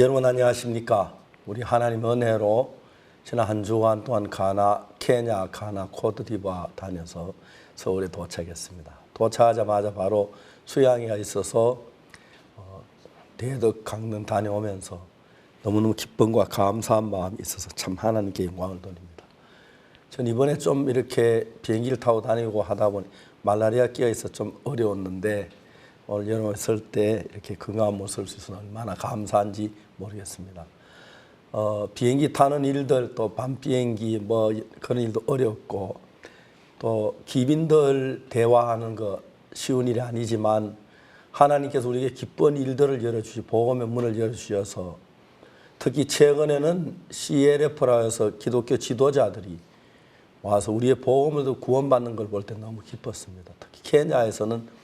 여러분 안녕하십니까? 우리 하나님 은혜로 지난 한 주간 동안 케냐, 가나, 코트디부아 다녀서 서울에 도착했습니다. 도착하자마자 바로 수양회가 있어서 대덕 강릉 다녀오면서 너무너무 기쁨과 감사한 마음이 있어서 참 하나님께 영광을 돌립니다. 전 이번에 좀 이렇게 비행기를 타고 다니고 하다 보니 말라리아 끼어 있어 좀 어려웠는데 오늘 여러분 설 때 이렇게 건강한 모습을 수 있어서 얼마나 감사한지 모르겠습니다. 비행기 타는 일들 또 밤 비행기 뭐 그런 일도 어렵고 또 기빈들 대화하는 거 쉬운 일이 아니지만 하나님께서 우리에게 기쁜 일들을 열어주시 복음의 문을 열어주셔서 특히 최근에는 CLF라 해서 기독교 지도자들이 와서 우리의 복음을 구원받는 걸 볼 때 너무 기뻤습니다. 특히 케냐에서는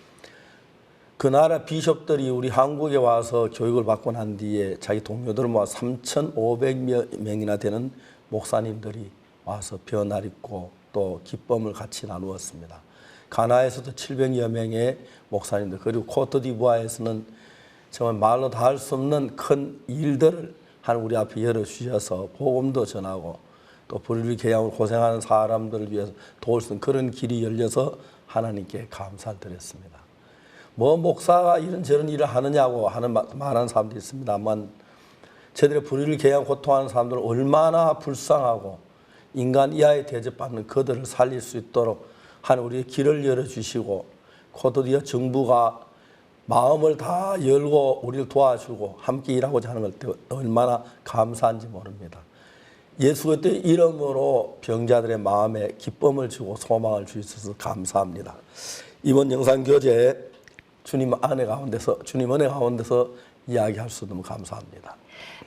그 나라 비숍들이 우리 한국에 와서 교육을 받고 난 뒤에 자기 동료들을 모아 3,500명이나 되는 목사님들이 와서 변화를 입고 또 기쁨을 같이 나누었습니다. 가나에서도 700여 명의 목사님들, 그리고 코트디부아에서는 정말 말로 다 할 수 없는 큰 일들을 하나님 우리 앞에 열어주셔서 복음도 전하고 또 불의계약으로 고생하는 사람들을 위해서 도울 수 있는 그런 길이 열려서 하나님께 감사를 드렸습니다. 뭐 목사가 이런저런 일을 하느냐고 말하는 사람도 있습니다만 저들의 불의를 계약 고통하는 사람들은 얼마나 불쌍하고 인간 이하에 대접받는 그들을 살릴 수 있도록 하나님 우리의 길을 열어주시고 코트디부아 정부가 마음을 다 열고 우리를 도와주고 함께 일하고자 하는 걸 얼마나 감사한지 모릅니다. 예수 그리스도의 이름으로 병자들의 마음에 기쁨을 주고 소망을 주셔서 감사합니다. 이번 영상교제 주님 은혜 가운데서 이야기할 수 너무 감사합니다.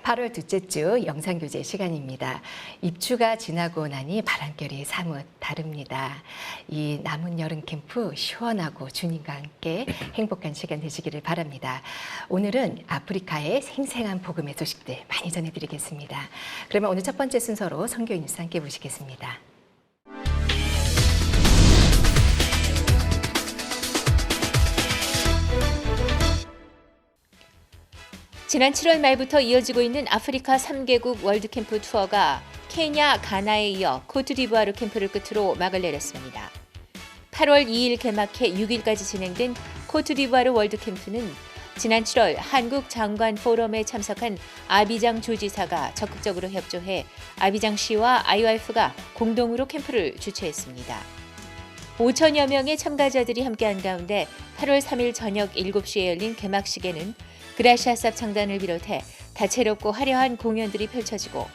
8월 둘째 주 영상교제 시간입니다. 입추가 지나고 나니 바람결이 사뭇 다릅니다. 이 남은 여름 캠프 시원하고 주님과 함께 행복한 시간 되시기를 바랍니다. 오늘은 아프리카의 생생한 복음의 소식들 많이 전해드리겠습니다. 그러면 오늘 첫 번째 순서로 선교인 뉴스 함께 보시겠습니다. 지난 7월 말부터 이어지고 있는 아프리카 3개국 월드캠프 투어가 케냐, 가나에 이어 코트디부아르 캠프를 끝으로 막을 내렸습니다. 8월 2일 개막해 6일까지 진행된 코트디부아르 월드캠프는 지난 7월 한국 장관 포럼에 참석한 아비장 주지사가 적극적으로 협조해 아비장시와 IOF가 공동으로 캠프를 주최했습니다. 5천여 명의 참가자들이 함께한 가운데 8월 3일 저녁 7시에 열린 개막식에는 그라시아삽 창단을 비롯해 다채롭고 화려한 공연들이 펼쳐지고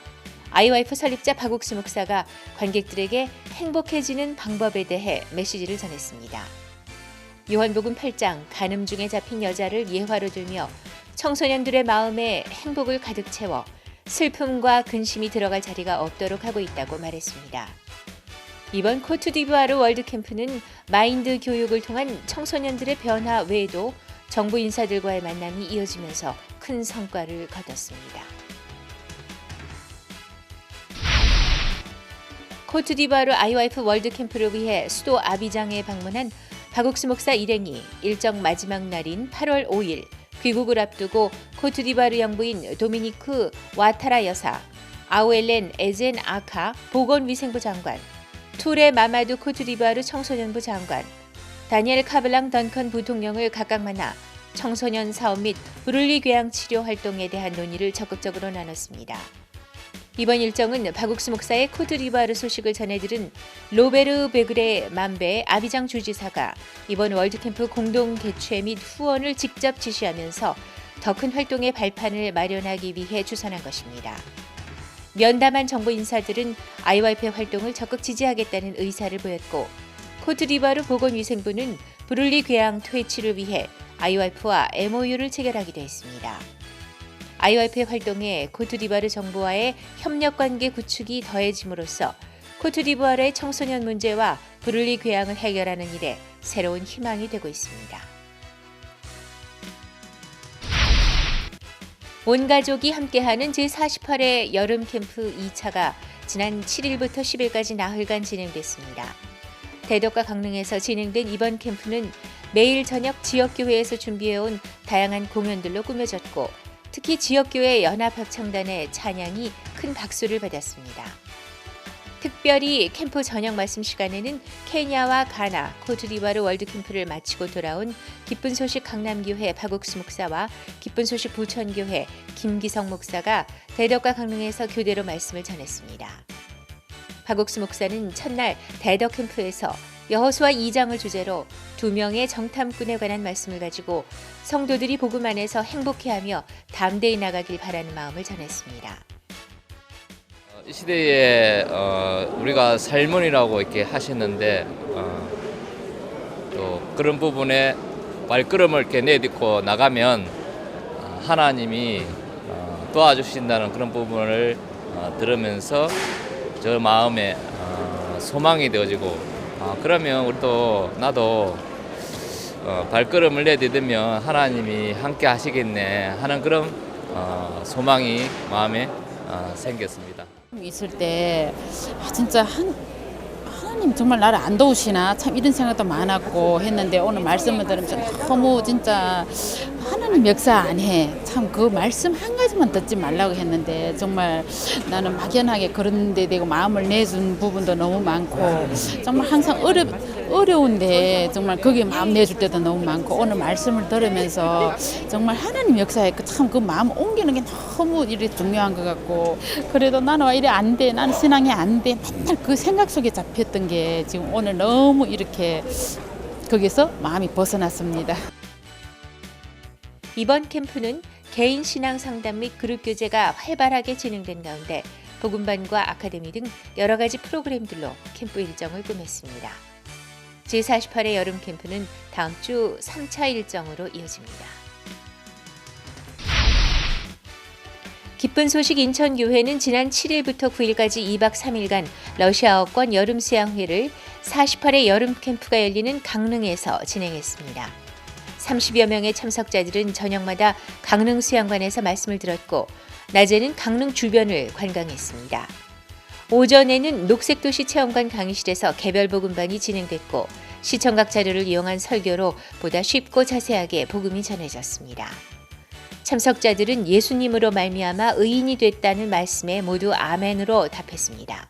IOF 설립자 박옥수 목사가 관객들에게 행복해지는 방법에 대해 메시지를 전했습니다. 요한복음 8장 간음 중에 잡힌 여자를 예화로 들며 청소년들의 마음에 행복을 가득 채워 슬픔과 근심이 들어갈 자리가 없도록 하고 있다고 말했습니다. 이번 코트디부아르 월드캠프는 마인드 교육을 통한 청소년들의 변화 외에도 정부 인사들과의 만남이 이어지면서 큰 성과를 거뒀습니다. 코트디부아르 IOF 월드캠프를 위해 수도 아비장에 방문한 박옥수 목사 일행이 일정 마지막 날인 8월 5일 귀국을 앞두고 코트디부아르 영부인 도미니크 와타라 여사, 아우엘렌 에젠 아카 보건위생부 장관, 투레 마마두 코트디부아르 청소년부 장관, 다니엘 카블랑 던컨 부통령을 각각 만나 청소년 사업 및 브룰리 궤양 치료 활동에 대한 논의를 적극적으로 나눴습니다. 이번 일정은 박옥수 목사의 코트디부아르 소식을 전해들은 로베르 베그레 만베 아비장 주지사가 이번 월드캠프 공동 개최 및 후원을 직접 지시하면서 더 큰 활동의 발판을 마련하기 위해 주선한 것입니다. 면담한 정부 인사들은 IOF의 활동을 적극 지지하겠다는 의사를 보였고 코트디부아르 보건위생부는 브룰리 궤양 퇴치를 위해 IOF와 MOU를 체결하기도 했습니다. IOF의 활동에 코트디부아르 정부와의 협력관계 구축이 더해짐으로써 코트디부아르의 청소년 문제와 브룰리 궤양을 해결하는 일에 새로운 희망이 되고 있습니다. 온 가족이 함께하는 제48회 여름 캠프 2차가 지난 7일부터 10일까지 나흘간 진행됐습니다. 대덕과 강릉에서 진행된 이번 캠프는 매일 저녁 지역교회에서 준비해온 다양한 공연들로 꾸며졌고 특히 지역교회 연합합창단의 찬양이 큰 박수를 받았습니다. 특별히 캠프 저녁 말씀 시간에는 케냐와 가나, 코트디부아르 월드캠프를 마치고 돌아온 기쁜 소식 강남교회 박옥수 목사와 기쁜 소식 부천교회 김기성 목사가 대덕과 강릉에서 교대로 말씀을 전했습니다. 박옥수 목사는 첫날 대덕 캠프에서 여호수아 2장을 주제로 2명의 정탐꾼에 관한 말씀을 가지고 성도들이 복음 안에서 행복해하며 담대히 나가길 바라는 마음을 전했습니다. 이 시대에 우리가 살문이라고 이렇게 하시는데 또 그런 부분에 발걸음을 이렇게 내딛고 나가면 하나님이 도와주신다는 그런 부분을 들으면서 저 마음에 소망이 되어지고 그러면 우리도 나도 발걸음을 내딛으면 하나님이 함께 하시겠네 하는 그런 소망이 마음에 생겼습니다. 있을 때 진짜 하나님 정말 나를 안 도우시나 참 이런 생각도 많았고 했는데 오늘 말씀을 들으면서 너무 진짜 하나님 역사 안 해. 참 그 말씀 한 가지만 듣지 말라고 했는데 정말 나는 막연하게 그런 데 대고 마음을 내준 부분도 너무 많고 정말 항상 어려운데 정말 거기에 마음 내줄 때도 너무 많고 오늘 말씀을 들으면서 정말 하나님 역사에 참 그 마음 옮기는 게 너무 이래 중요한 것 같고 그래도 나는 왜 이래 안 돼. 나는 신앙이 안 돼. 맨날 그 생각 속에 잡혔던 게 지금 오늘 너무 이렇게 거기서 마음이 벗어났습니다. 이번 캠프는 개인 신앙 상담 및 그룹 교제가 활발하게 진행된 가운데 복음반과 아카데미 등 여러 가지 프로그램들로 캠프 일정을 꾸몄습니다. 제48회 여름 캠프는 다음 주 3차 일정으로 이어집니다. 기쁜 소식 인천교회는 지난 7일부터 9일까지 2박 3일간 러시아어권 여름 수양회를 48회 여름 캠프가 열리는 강릉에서 진행했습니다. 30여 명의 참석자들은 저녁마다 강릉 수양관에서 말씀을 들었고 낮에는 강릉 주변을 관광했습니다. 오전에는 녹색도시 체험관 강의실에서 개별 복음반이 진행됐고 시청각 자료를 이용한 설교로 보다 쉽고 자세하게 복음이 전해졌습니다. 참석자들은 예수님으로 말미암아 의인이 됐다는 말씀에 모두 아멘으로 답했습니다.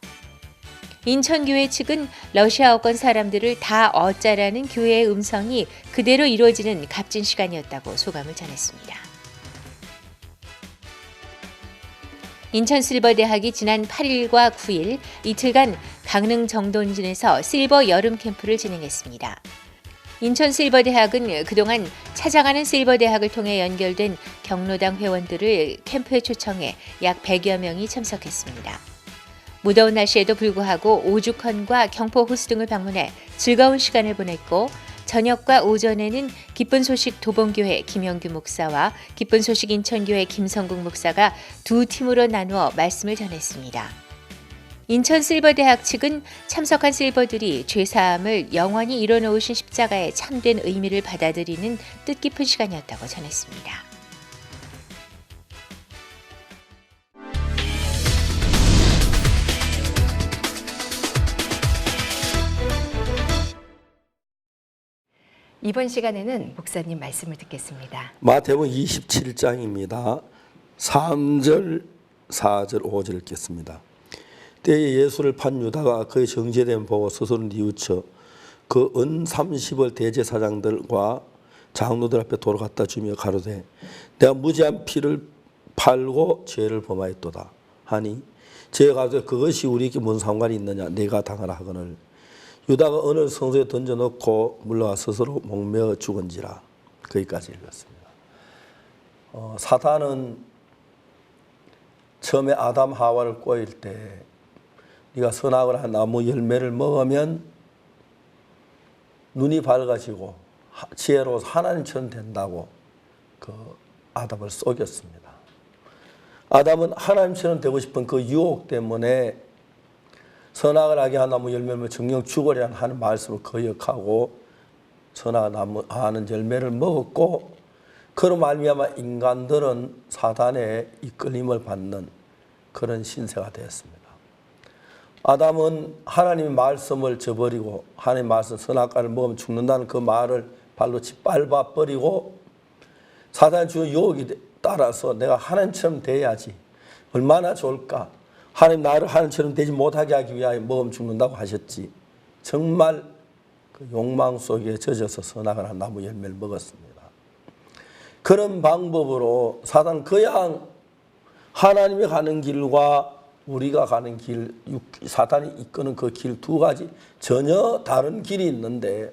인천교회 측은 러시아어권 사람들을 다 어짜라는 교회의 음성이 그대로 이루어지는 값진 시간이었다고 소감을 전했습니다. 인천실버대학이 지난 8일과 9일 이틀간 강릉 정돈진에서 실버 여름 캠프를 진행했습니다. 인천실버대학은 그동안 찾아가는 실버대학을 통해 연결된 경로당 회원들을 캠프에 초청해 약 100여 명이 참석했습니다. 무더운 날씨에도 불구하고 오죽헌과 경포 호수 등을 방문해 즐거운 시간을 보냈고 저녁과 오전에는 기쁜 소식 도봉교회 김영규 목사와 기쁜 소식 인천교회 김성국 목사가 두 팀으로 나누어 말씀을 전했습니다. 인천 실버대학 측은 참석한 실버들이 죄사함을 영원히 이뤄놓으신 십자가의 참된 의미를 받아들이는 뜻깊은 시간이었다고 전했습니다. 이번 시간에는 목사님 말씀을 듣겠습니다. 마태복음 27장입니다. 3절, 4절, 5절 읽겠습니다. 때에 예수를 판 유다가 그의 정죄됨을 보고 스스로 뉘우쳐 그 은 30을 대제사장들과 장로들 앞에 도로 갖다 주며 가로되 내가 무지한 피를 팔고 죄를 범하였도다 하니 제가 가로되 그것이 우리에게 뭔 상관이 있느냐 내가 당하라 하거늘 유다가 은을 성소에 던져놓고 물러가 스스로 목매어 죽은지라. 거기까지 읽었습니다. 사탄은 처음에 아담 하와를 꼬일 때 네가 선악을 한 나무 열매를 먹으면 눈이 밝아지고 지혜로워서 하나님처럼 된다고 그 아담을 속였습니다. 아담은 하나님처럼 되고 싶은 그 유혹 때문에 선악을 하게 한 나무 열매를 정령 죽으려 하는 말씀을 거역하고 선악을 하는 열매를 먹었고 그로 말미암아 인간들은 사단의 이끌림을 받는 그런 신세가 되었습니다. 아담은 하나님의 말씀을 저버리고 하나님의 말씀 선악과를 먹으면 죽는다는 그 말을 발로 짓밟아 버리고 사단이 주는 유혹이 따라서 내가 하나님처럼 돼야지 얼마나 좋을까. 하나님 나를 하나님처럼 되지 못하게 하기 위하여 먹으면 죽는다고 하셨지. 정말 그 욕망 속에 젖어서 선악을 한 나무 열매를 먹었습니다. 그런 방법으로 사단은 그냥 하나님이 가는 길과 우리가 가는 길, 사단이 이끄는 그 길 두 가지 전혀 다른 길이 있는데,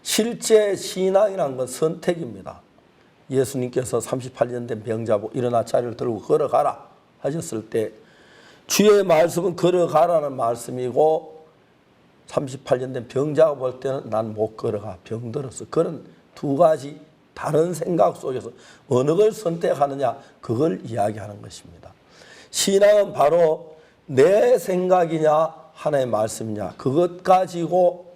실제 신앙이라는 건 선택입니다. 예수님께서 38년 된 병자고 일어나 자리를 들고 걸어가라 하셨을 때 주의 말씀은 걸어가라는 말씀이고, 38년 된 병자가 볼 때는 난 못 걸어가, 병들어서. 그런 두 가지 다른 생각 속에서 어느 걸 선택하느냐, 그걸 이야기하는 것입니다. 신앙은 바로 내 생각이냐 하나의 말씀이냐, 그것 가지고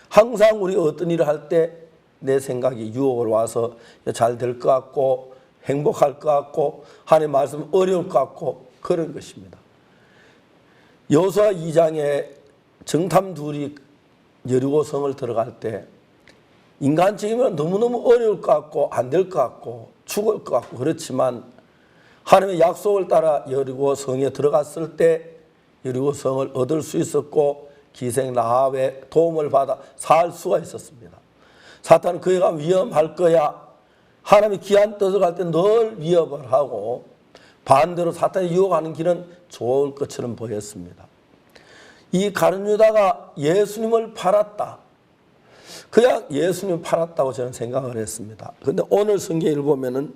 항상 우리 어떤 일을 할 때 내 생각이 유혹을 와서 잘 될 것 같고 행복할 것 같고 하나님의 말씀 어려울 것 같고 그런 것입니다. 여호수아 2장에 정탐 둘이 여리고 성을 들어갈 때 인간적이면 너무너무 어려울 것 같고 안 될 것 같고 죽을 것 같고 그렇지만, 하나님의 약속을 따라 여리고 성에 들어갔을 때 여리고 성을 얻을 수 있었고 기생 라합의 도움을 받아 살 수가 있었습니다. 사탄은 그애가 위험할 거야, 하나님의 귀한 뜻을 갈 때 늘 위협을 하고, 반대로 사탄이 유혹하는 길은 좋을 것처럼 보였습니다. 이 가룟 유다가 예수님을 팔았다, 그냥 예수님을 팔았다고 저는 생각을 했습니다. 그런데 오늘 성경을 보면은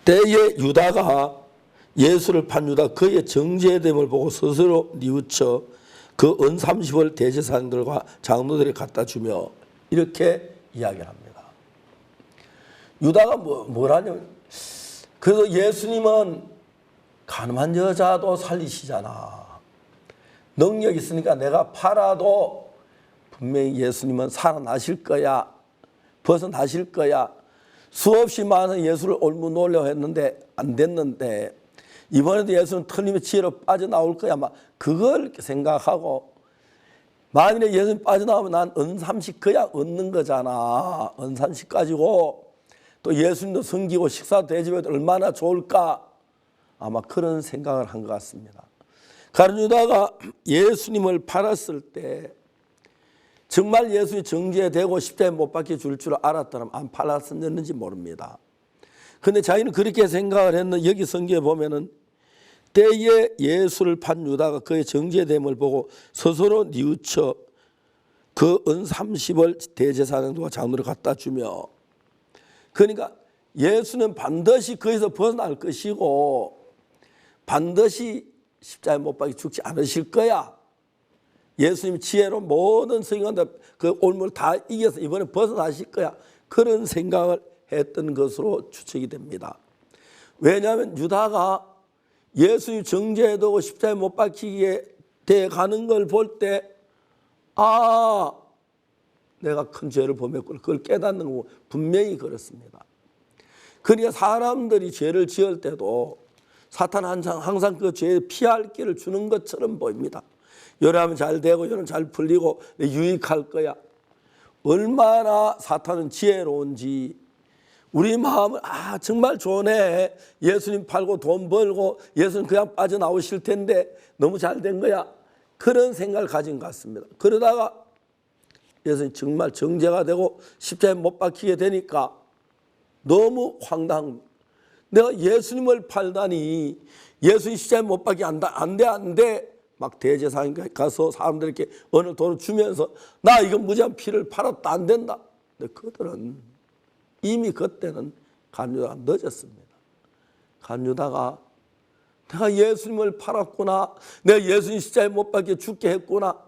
때에 유다가, 예수를 판 유다 그의 정죄됨을 보고 스스로 뉘우쳐 그 은 30을 대제사장들과 장로들이 갖다 주며 이렇게 이야기를 합니다. 유다가 뭘 하냐면, 그래서 예수님은 가늠한 여자도 살리시잖아, 능력 있으니까 내가 팔아도 분명히 예수님은 살아나실 거야, 벗어나실 거야. 수없이 많은 예수를 올무 놀려 했는데 안 됐는데 이번에도 예수는 틀림의 지혜로 빠져나올 거야, 막 그걸 생각하고, 만일에 예수님 빠져나오면 난 은삼식 그냥 얻는 거잖아, 은삼식 가지고 또 예수님도 섬기고 식사도 대접해도 얼마나 좋을까, 아마 그런 생각을 한 것 같습니다. 가룟 유다가 예수님을 팔았을 때 정말 예수님이 정죄되고 십자가에 못 박혀 줄 알았다면 안 팔았었는지 모릅니다. 그런데 자기는 그렇게 생각을 했는데, 여기 성경에 보면은 때에 예수를 판 유다가 그의 정죄됨을 보고 스스로 뉘우쳐 그 은 30을 대제사장들과 장로를 갖다 주며, 그러니까 예수는 반드시 거기서 벗어날 것이고 반드시 십자가에 못 박혀 죽지 않으실 거야. 예수님 지혜로 모든 성경들 그 올무를 다 이겨서 이번에 벗어나실 거야. 그런 생각을 했던 것으로 추측이 됩니다. 왜냐하면 유다가 예수님 정죄되고 십자가에 못 박히게 돼 가는 걸 볼 때, 아, 내가 큰 죄를 범했구나, 그걸 깨닫는 거고 분명히 그렇습니다. 그러니까 사람들이 죄를 지을 때도 사탄은 항상 그 죄에 피할 길을 주는 것처럼 보입니다. 요래하면 잘 되고 요래는 잘 풀리고 유익할 거야. 얼마나 사탄은 지혜로운지, 우리 마음을 정말 좋네, 예수님 팔고 돈 벌고 예수님 그냥 빠져나오실 텐데 너무 잘 된 거야, 그런 생각을 가진 것 같습니다. 그러다가 예수님 정말 정죄가 되고 십자가에 못 박히게 되니까 너무 황당한, 내가 예수님을 팔다니, 예수님 십자가에 못 박히게 안 돼. 막 대제사장에 가서 사람들에게 어느 돈을 주면서 나 이거 무지한 피를 팔았다, 안 된다. 근데 그들은 이미 그때는 가룟 유다가 늦었습니다. 가룟 유다가 내가 예수님을 팔았구나, 내가 예수님 십자가에 못 박혀 죽게 했구나.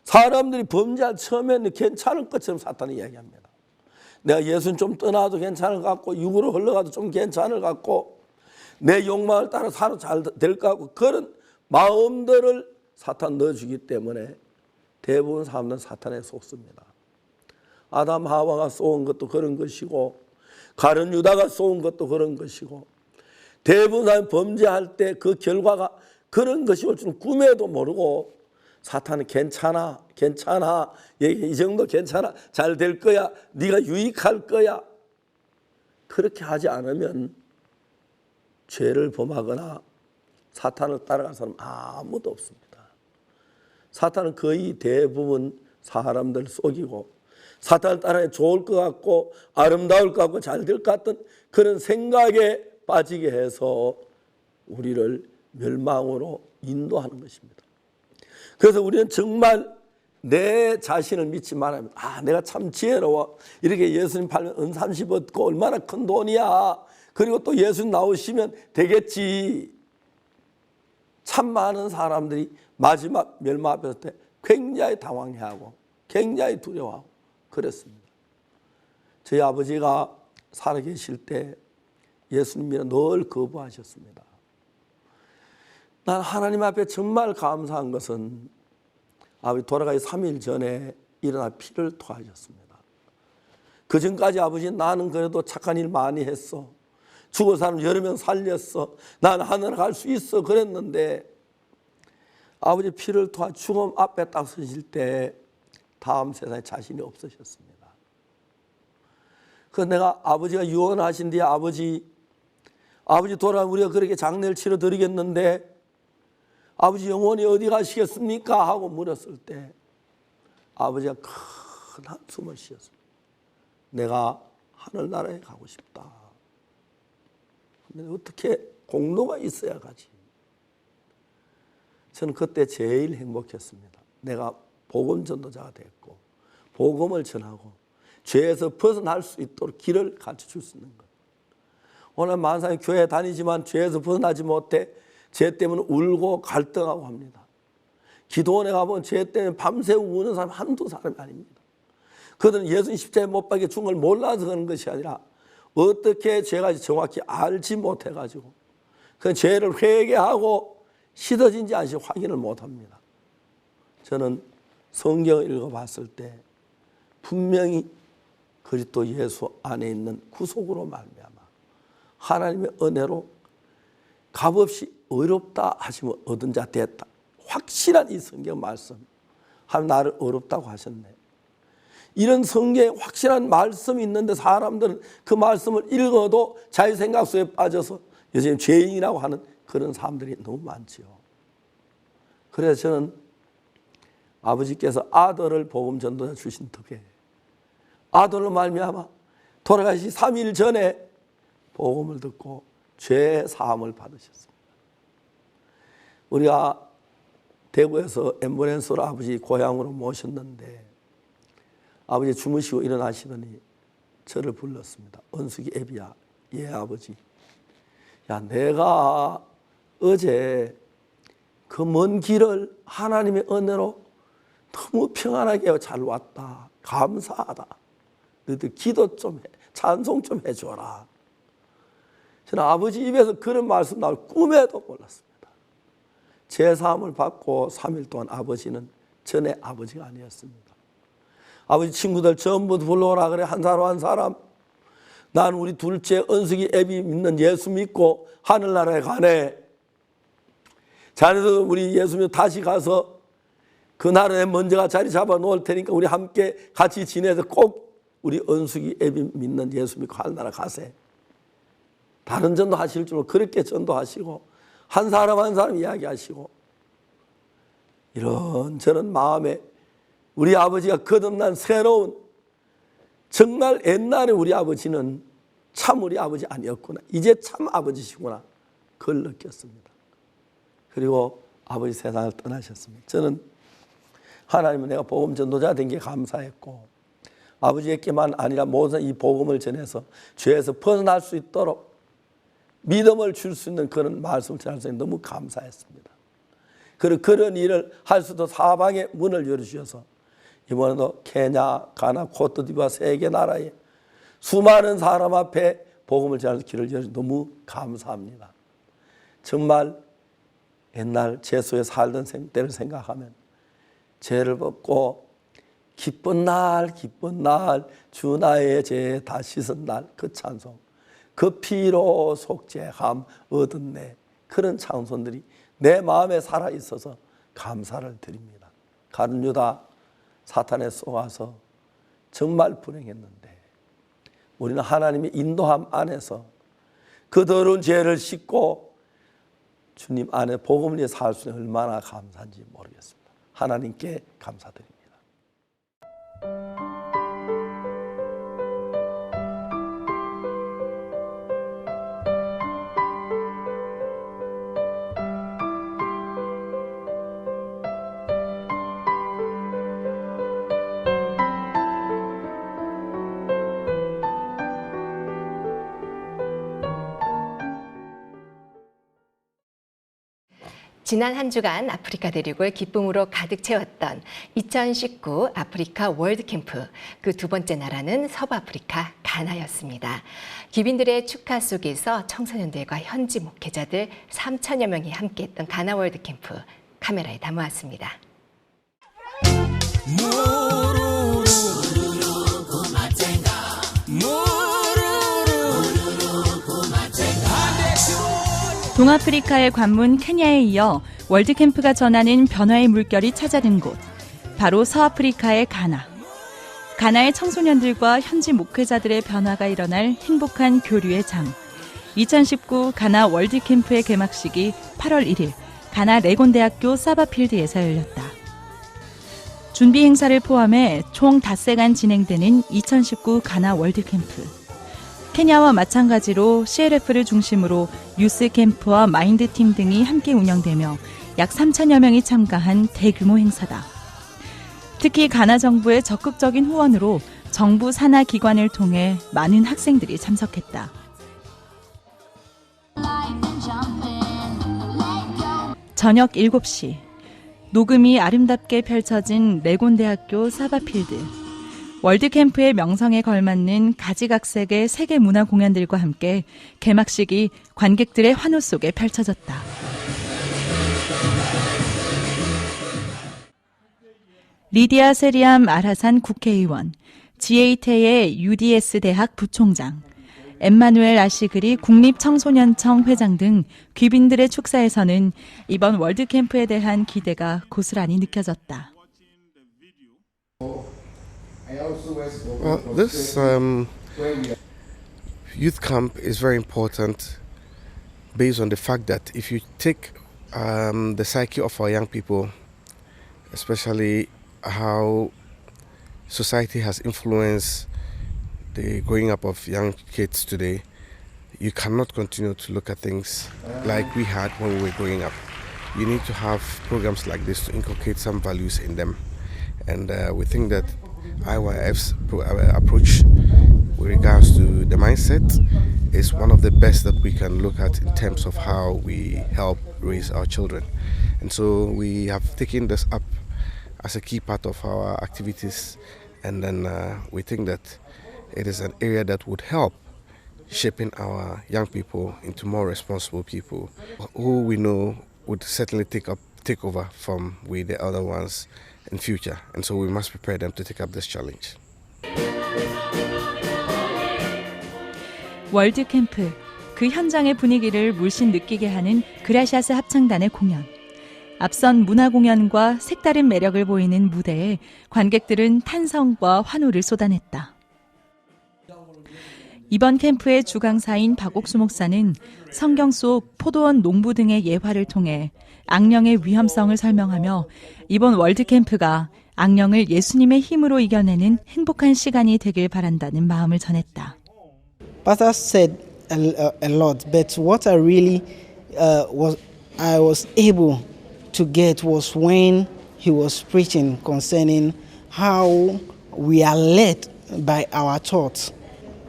사람들이 범죄할 처음에는 괜찮을 것처럼 사탄이 이야기합니다. 내가 예수님 좀 떠나도 괜찮을 것 같고 육으로 흘러가도 좀 괜찮을 것 같고 내 욕망을 따라 살아도 잘 될 것 같고, 그런 마음들을 사탄 넣어주기 때문에 대부분 사람들은 사탄에 속습니다. 아담 하와가 쏘은 것도 그런 것이고 가룟 유다가 쏘은 것도 그런 것이고, 대부분 사람이 범죄할 때 그 결과가 그런 것이 올 줄은 꿈에도 모르고 사탄은 괜찮아, 이 정도 괜찮아, 잘 될 거야, 네가 유익할 거야, 그렇게 하지 않으면 죄를 범하거나 사탄을 따라간 사람 아무도 없습니다. 사탄은 거의 대부분 사람들 속이고 사탄을 따라해 좋을 것 같고 아름다울 것 같고 잘 될 것 같은 그런 생각에 빠지게 해서 우리를 멸망으로 인도하는 것입니다. 그래서 우리는 정말 내 자신을 믿지 말아야 합니다. 내가 참 지혜로워. 이렇게 예수님 팔면 은 30 얻고 얼마나 큰 돈이야. 그리고 또 예수님 나오시면 되겠지. 참 많은 사람들이 마지막 멸망 앞에 설 때 굉장히 당황해하고 굉장히 두려워하고 그랬습니다. 저희 아버지가 살아계실 때 예수님이랑 늘 거부하셨습니다. 난 하나님 앞에 정말 감사한 것은 아버지 돌아가기 3일 전에 일어나 피를 토하셨습니다. 그 전까지 아버지 나는 그래도 착한 일 많이 했어. 죽은 사람 여러 명 살렸어. 난 하늘 갈 수 있어. 그랬는데 아버지 피를 토하 죽음 앞에 딱 서실 때 다음 세상에 자신이 없으셨습니다. 그래서 내가 아버지가 유언하신 뒤에 아버지 돌아가면 우리가 그렇게 장례를 치러 드리겠는데 아버지 영혼이 어디 가시겠습니까? 하고 물었을 때 아버지가 큰 한숨을 쉬었습니다. 내가 하늘나라에 가고 싶다. 근데 어떻게 공로가 있어야 가지? 저는 그때 제일 행복했습니다. 내가 복음 전도자가 됐고 복음을 전하고 죄에서 벗어날 수 있도록 길을 가르쳐 줄 수 있는 것. 오늘 많은 사람이 교회 다니지만 죄에서 벗어나지 못해 죄 때문에 울고 갈등하고 합니다. 기도원에 가보면 죄 때문에 밤새 우는 사람 한두 사람이 아닙니다. 그들은 예수님 십자가에 못 박혀 죽은 걸 몰라서 그런 것이 아니라 어떻게 죄가 정확히 알지 못해가지고 그 죄를 회개하고 씻어진지 아닌지 확인을 못합니다. 저는 성경을 읽어봤을 때 분명히 그리스도 예수 안에 있는 구속으로 말미암아 하나님의 은혜로 값없이 어렵다 하시면 얻은 자 됐다. 확실한 이 성경 말씀. 하나님 나를 어렵다고 하셨네. 이런 성경에 확실한 말씀이 있는데 사람들은 그 말씀을 읽어도 자기 생각 속에 빠져서 요즘 죄인이라고 하는 그런 사람들이 너무 많지요. 그래서 저는 아버지께서 아들을 복음 전도자 주신 덕에 아들로 말미암아 돌아가시 3일 전에 복음을 듣고 죄 사함을 받으셨습니다. 우리가 대구에서 앰뷸런스로 아버지 고향으로 모셨는데 아버지 주무시고 일어나시더니 저를 불렀습니다. 은숙이 애비야, 예 아버지. 야 내가 어제 그 먼 길을 하나님의 은혜로 너무 평안하게 잘 왔다. 감사하다. 너희들 기도 좀 해, 찬송 좀 해줘라. 저는 아버지 입에서 그런 말씀 나올 꿈에도 몰랐습니다. 제 사함을 받고 3일 동안 아버지는 전에 아버지가 아니었습니다. 아버지 친구들 전부 불러오라 그래. 한 사람 한 사람. 난 우리 둘째 은숙이 애비 믿는 예수 믿고 하늘나라에 가네. 자네도 우리 예수 믿고 다시 가서 그 나라에 먼저가 자리 잡아 놓을 테니까 우리 함께 같이 지내서 꼭 우리 은숙이 애비 믿는 예수 믿고 하늘나라 가세. 다른 전도 하실 줄 그렇게 전도하시고 한 사람 한 사람 이야기하시고 이런저런 마음에 우리 아버지가 거듭난 새로운 정말 옛날에 우리 아버지는 참 우리 아버지 아니었구나. 이제 참 아버지시구나. 그걸 느꼈습니다. 그리고 아버지 세상을 떠나셨습니다. 저는 하나님은 내가 복음 전도자 된 게 감사했고 아버지에게만 아니라 모든 이 복음을 전해서 죄에서 벗어날 수 있도록 믿음을 줄 수 있는 그런 말씀을 전할 수 있는 너무 감사했습니다. 그리고 그런 일을 할 수도 사방에 문을 열어주셔서 이번에도 케냐, 가나, 코트디부아 세 개 나라에 수많은 사람 앞에 복음을 전할 길을 열어주셔서 너무 감사합니다. 정말 옛날 제수에 살던 때를 생각하면 죄를 벗고 기쁜 날 주 나의 죄 다 씻은 날 그 찬송 그 피로 속죄함 얻었네. 그런 찬송들이 내 마음에 살아있어서 감사를 드립니다. 가룟 유다 사탄에 쏘아서 정말 불행했는데 우리는 하나님의 인도함 안에서 그 더러운 죄를 씻고 주님 안에 복음을 위해 살 수 있는 얼마나 감사한지 모르겠습니다. 하나님께 감사드립니다. 지난 한 주간 아프리카 대륙을 기쁨으로 가득 채웠던 2019 아프리카 월드캠프, 그 두 번째 나라는 서부아프리카 가나였습니다. 귀빈들의 축하 속에서 청소년들과 현지 목회자들 3천여 명이 함께했던 가나 월드캠프, 카메라에 담아왔습니다. 동아프리카의 관문 케냐에 이어 월드캠프가 전하는 변화의 물결이 찾아든 곳, 바로 서아프리카의 가나. 가나의 청소년들과 현지 목회자들의 변화가 일어날 행복한 교류의 장. 2019 가나 월드캠프의 개막식이 8월 1일 가나 레곤대학교 사바필드에서 열렸다. 준비 행사를 포함해 총 닷새간 진행되는 2019 가나 월드캠프. 케냐와 마찬가지로 CLF를 중심으로 유스 캠프와 마인드팀 등이 함께 운영되며 약 3천여 명이 참가한 대규모 행사다. 특히 가나 정부의 적극적인 후원으로 정부 산하 기관을 통해 많은 학생들이 참석했다. 저녁 7시, 녹음이 아름답게 펼쳐진 레곤대학교 사바필드. 월드캠프의 명성에 걸맞는 가지각색의 세계 문화 공연들과 함께 개막식이 관객들의 환호 속에 펼쳐졌다. 리디아 세리암 알하산 국회의원, 지에이테의 UDS 대학 부총장, 엠마누엘 아시그리 국립청소년청 회장 등 귀빈들의 축사에서는 이번 월드캠프에 대한 기대가 고스란히 느껴졌다. Well, this youth camp is very important based on the fact that if you take the psyche of our young people, especially how society has influenced the growing up of young kids today, you cannot continue to look at things like we had when we were growing up. You need to have programs like this to inculcate some values in them. And we think that IYF's approach with regards to the mindset is one of the best that we can look at in terms of how we help raise our children. And so we have taken this up as a key part of our activities, and then we think that it is an area that would help shaping our young people into more responsible people who we know would certainly take over from we the other ones in future, and so we must prepare them to take up this challenge. 월드캠프, 그 현장의 분위기를 물씬 느끼게 하는 그라시아스 합창단의 공연. 앞선 문화 공연과 색다른 매력을 보이는 무대에 관객들은 탄성과 환호를 쏟아냈다. 이번 캠프의 주강사인 박옥수 목사는 성경 속 포도원 농부 등의 예화를 통해 악령의 위험성을 설명하며 이번 월드캠프가 악령을 예수님의 힘으로 이겨내는 행복한 시간이 되길 바란다는 마음을 전했다. Pastor said a lot, but what I really was able to get was when he was preaching concerning how we are led by our thoughts.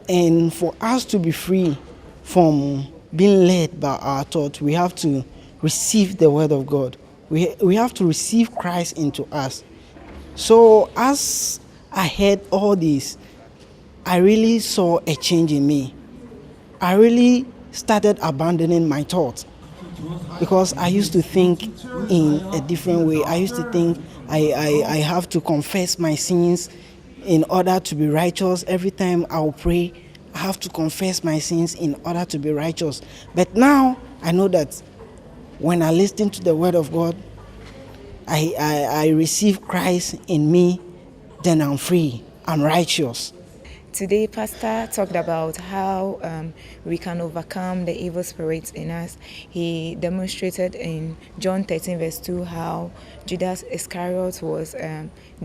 And for us to be free from being led by our thoughts, we have to receive the word of God. We have to receive Christ into us. So as I heard all this, I really saw a change in me. I really started abandoning my thoughts because I used to think in a different way. I used to think I have to confess my sins in order to be righteous. Every time I'll pray, I have to confess my sins in order to be righteous. But now I know that when I listen to the word of God, I receive Christ in me, then I'm free, I'm righteous. Today, Pastor talked about how we can overcome the evil spirits in us. He demonstrated in John 13 verse 2 how Judas Iscariot was,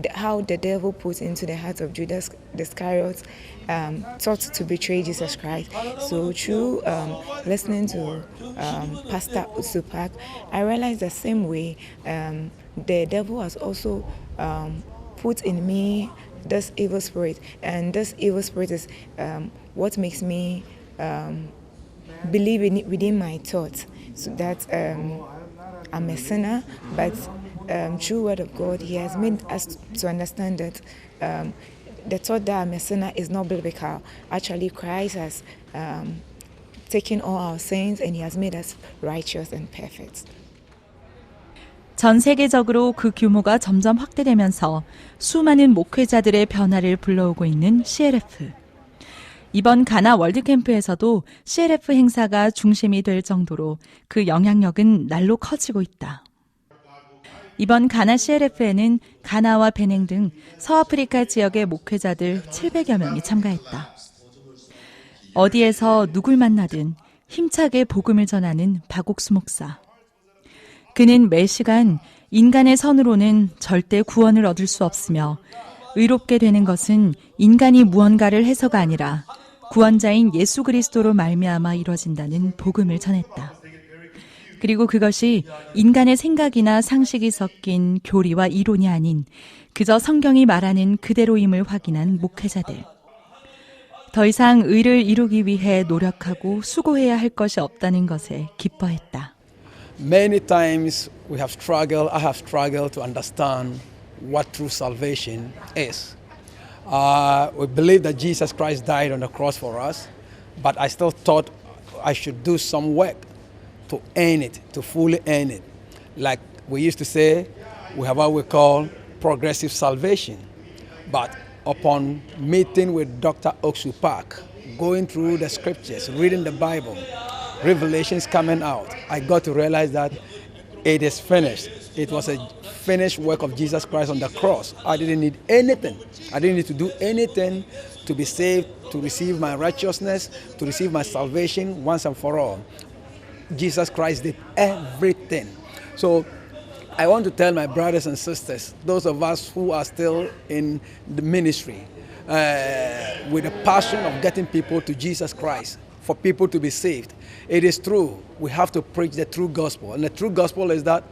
how the devil put into the heart of Judas Iscariot thought to betray Jesus Christ. So through listening to Pastor Usupak, I realized the same way the devil has also put in me this evil spirit, and this evil spirit is what makes me believe in it within my thoughts, so that I'm a sinner, but through word of God, He has made us to understand that the thought that I'm a sinner is not biblical. Actually, Christ has taken all our sins and He has made us righteous and perfect. 전 세계적으로 그 규모가 점점 확대되면서 수많은 목회자들의 변화를 불러오고 있는 CLF. 이번 가나 월드캠프에서도 CLF 행사가 중심이 될 정도로 그 영향력은 날로 커지고 있다. 이번 가나 CLF에는 가나와 베냉 등 서아프리카 지역의 목회자들 700여 명이 참가했다. 어디에서 누굴 만나든 힘차게 복음을 전하는 박옥수 목사. 그는 매 시간 인간의 선으로는 절대 구원을 얻을 수 없으며 의롭게 되는 것은 인간이 무언가를 해서가 아니라 구원자인 예수 그리스도로 말미암아 이루어진다는 복음을 전했다. 그리고 그것이 인간의 생각이나 상식이 섞인 교리와 이론이 아닌 그저 성경이 말하는 그대로임을 확인한 목회자들. 더 이상 의를 이루기 위해 노력하고 수고해야 할 것이 없다는 것에 기뻐했다. Many times I have struggled to understand what true salvation is. We believe that Jesus Christ died on the cross for us, but I still thought I should do some work to earn it, to fully earn it. Like we used to say, we have what we call progressive salvation. But upon meeting with Dr. Usupak, going through the scriptures, reading the Bible, revelations coming out, I got to realize that it is finished. It was a finished work of Jesus Christ on the cross. I didn't need anything. I didn't need to do anything to be saved, to receive my righteousness, to receive my salvation once and for all. Jesus Christ did everything. So I want to tell my brothers and sisters, those of us who are still in the ministry, with the passion of getting people to Jesus Christ, for people to be saved. It is true. We have to preach the true gospel. And the true gospel is that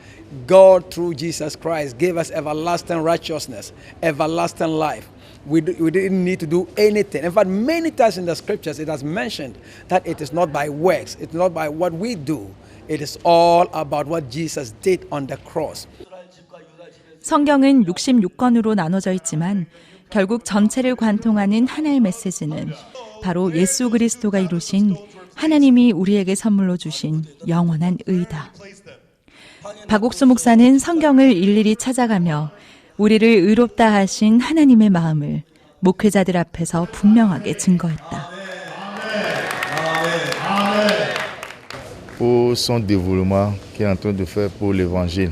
God, through Jesus Christ, gave us everlasting righteousness, everlasting life. We didn't need to do anything. In fact, many times in the scriptures, it has mentioned that it is not by works. It's not by what we do. It is all about what Jesus did on the cross. 성경은 66권으로 나눠져 있지만 결국 전체를 관통하는 하나의 메시지는 바로 예수 그리스도가 이루신 하나님이 우리에게 선물로 주신 영원한 의다. 박옥수 목사는 성경을 일일이 찾아가며 우리를 의롭다 하신 하나님의 마음을 목회자들 앞에서 분명하게 증거했다. Pour son dévouement qu'il est en train de faire pour l'évangile.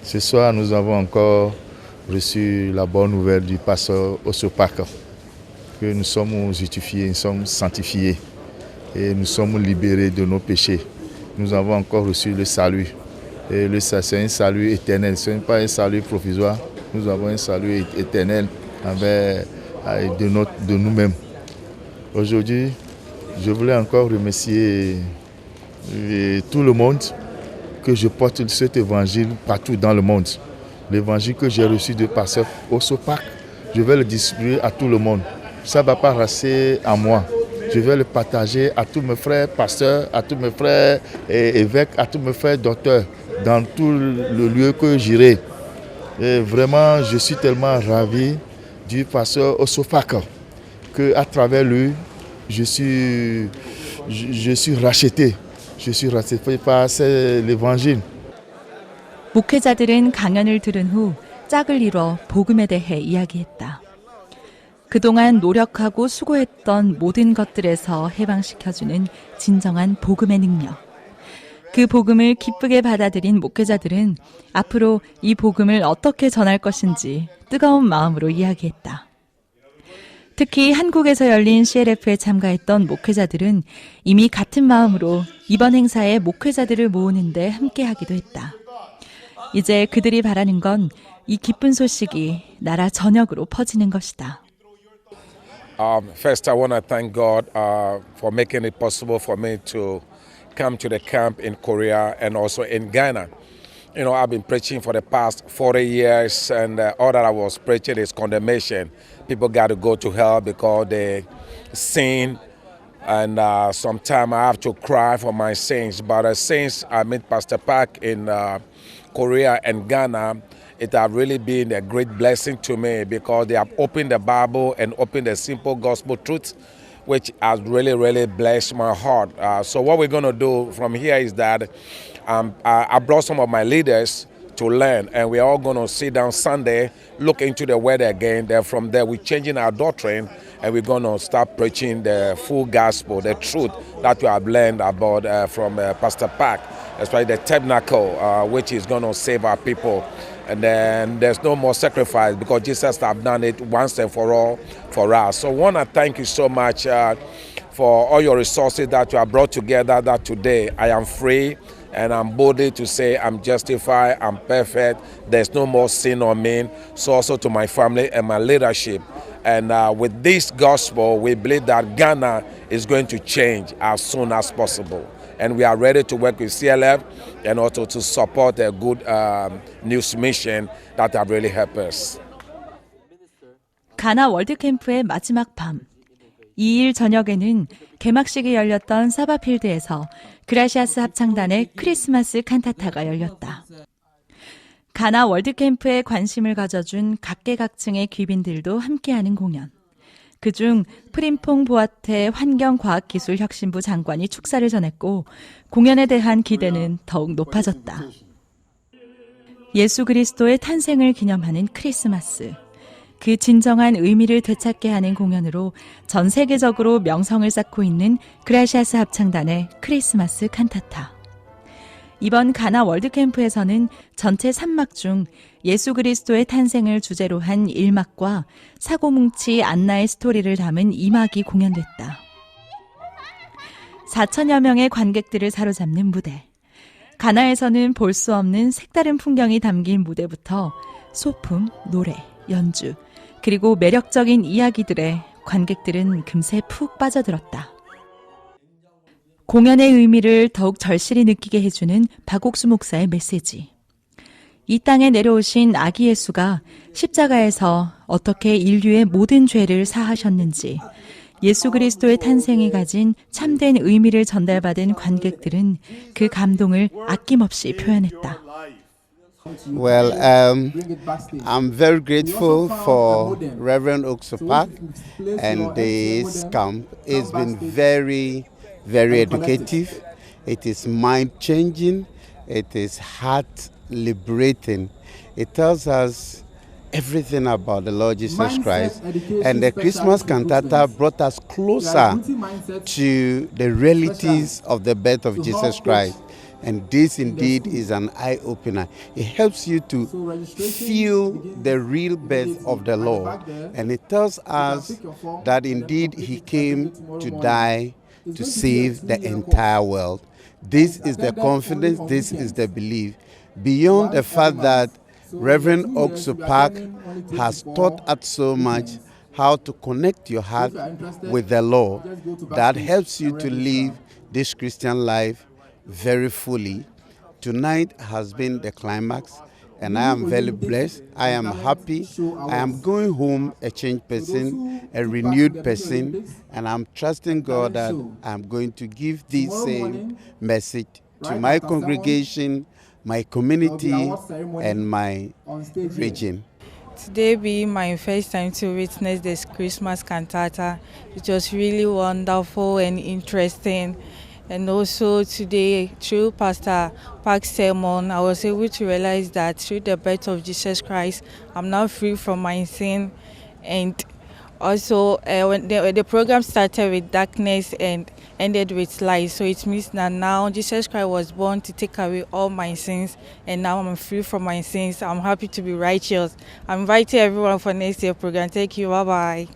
Ce soir, nous avons encore reçu la bonne nouvelle du pasteur Usupak, que nous sommes justifiés, nous sommes sanctifiés et nous sommes libérés de nos péchés. Nous avons encore reçu le salut. Et c'est un salut éternel, ce n'est pas un salut provisoire. Nous avons un salut éternel de nous-mêmes. Aujourd'hui, je voulais encore remercier tout le monde que je porte cet évangile partout dans le monde. L'évangile que j'ai reçu de pasteur Usupak, je vais le distribuer à tout le monde. Ça ne va pas rester à moi. Je vais le partager à tous mes frères pasteurs, à tous mes frères évêques, à tous mes frères docteurs, dans tout le lieu que j'irai. Et vraiment, je suis tellement ravi du pasteur Usupak qu'à travers lui, je suis racheté. Je suis racheté par l'évangile. 목회자들은 강연을 들은 후 짝을 이뤄 복음에 대해 이야기했다. 그동안 노력하고 수고했던 모든 것들에서 해방시켜주는 진정한 복음의 능력. 그 복음을 기쁘게 받아들인 목회자들은 앞으로 이 복음을 어떻게 전할 것인지 뜨거운 마음으로 이야기했다. 특히 한국에서 열린 CLF에 참가했던 목회자들은 이미 같은 마음으로 이번 행사에 목회자들을 모으는데 함께하기도 했다. 이제 그들이 바라는 건 이 기쁜 소식이 나라 전역으로 퍼지는 것이다. First, I want to thank God for making it possible for me to come to the camp in Korea and also in Ghana. You know, I've been preaching for the past 40 years, and all that I was preaching is condemnation. People got to go to hell because they sin, and sometimes I have to cry for my sins. But since I met Pastor Park in Korea and Ghana, it has really been a great blessing to me because they have opened the Bible and opened the simple gospel truth, which has really blessed my heart. So what we're going to do from here is that I brought some of my leaders to learn, and we're all going to sit down Sunday, look into the word again. Then from there, we're changing our doctrine, and we're going to start preaching the full gospel, the truth that we have learned about from Pastor Park, especially the tabernacle, which is going to save our people. And then there's no more sacrifice because Jesus has done it once and for all for us. So I want to thank you so much for all your resources that you have brought together, that today I am free and I'm boldly to say I'm justified, I'm perfect, there's no more sin on me. So also to my family and my leadership. And with this gospel, we believe that Ghana is going to change as soon as possible. And we are ready to work with CLF and also to support a good news mission that have really helped us. 가나 월드캠프의 마지막 밤. 2일 저녁에는 개막식이 열렸던 사바필드에서 그라시아스 합창단의 크리스마스 칸타타가 열렸다. 가나 월드캠프에 관심을 가져준 각계각층의 귀빈들도 함께하는 공연. 그중 프림퐁 보아테 환경과학기술혁신부 장관이 축사를 전했고 공연에 대한 기대는 더욱 높아졌다. 예수 그리스도의 탄생을 기념하는 크리스마스. 그 진정한 의미를 되찾게 하는 공연으로 전 세계적으로 명성을 쌓고 있는 그라시아스 합창단의 크리스마스 칸타타. 이번 가나 월드캠프에서는 전체 3막 중 예수 그리스도의 탄생을 주제로 한 1막과 사고뭉치 안나의 스토리를 담은 2막이 공연됐다. 4천여 명의 관객들을 사로잡는 무대. 가나에서는 볼 수 없는 색다른 풍경이 담긴 무대부터 소품, 노래, 연주, 그리고 매력적인 이야기들에 관객들은 금세 푹 빠져들었다. 공연의 의미를 더욱 절실히 느끼게 해주는 박옥수 목사의 메시지. 이 땅에 내려오신 아기 예수가 십자가에서 어떻게 인류의 모든 죄를 사하셨는지, 예수 그리스도의 탄생이 가진 참된 의미를 전달받은 관객들은 그 감동을 아낌없이 표현했다. Well, I'm very grateful for Reverend Oksupak and this camp. It's been very educative. It is mind-changing. It is heart-liberating. It tells us everything about the Lord Jesus Christ. And the Christmas cantata brought us closer to the realities of the birth of Jesus Christ. And this indeed is an eye-opener. It helps you to feel the real birth of the Lord. And it tells us that indeed He came to die to save the entire world. This is the confidence, this is the belief. Beyond the fact that Reverend Oksupak has taught us so much how to connect your heart with the Lord, that helps you to live this Christian life very fully. Tonight has been the climax, and I am very blessed. I am happy. I am going home a changed person, a renewed person, and I'm trusting God that I'm going to give this same message to my congregation, my community, and my region. Today being my first time to witness this Christmas cantata, it was really wonderful and interesting. And also today, through Pastor Park's sermon, I was able to realize that through the birth of Jesus Christ, I'm now free from my sin. And also, when the program started with darkness and ended with light, so it means that now Jesus Christ was born to take away all my sins, and now I'm free from my sins. I'm happy to be righteous. I'm inviting everyone for next year's program. Thank you. Bye-bye.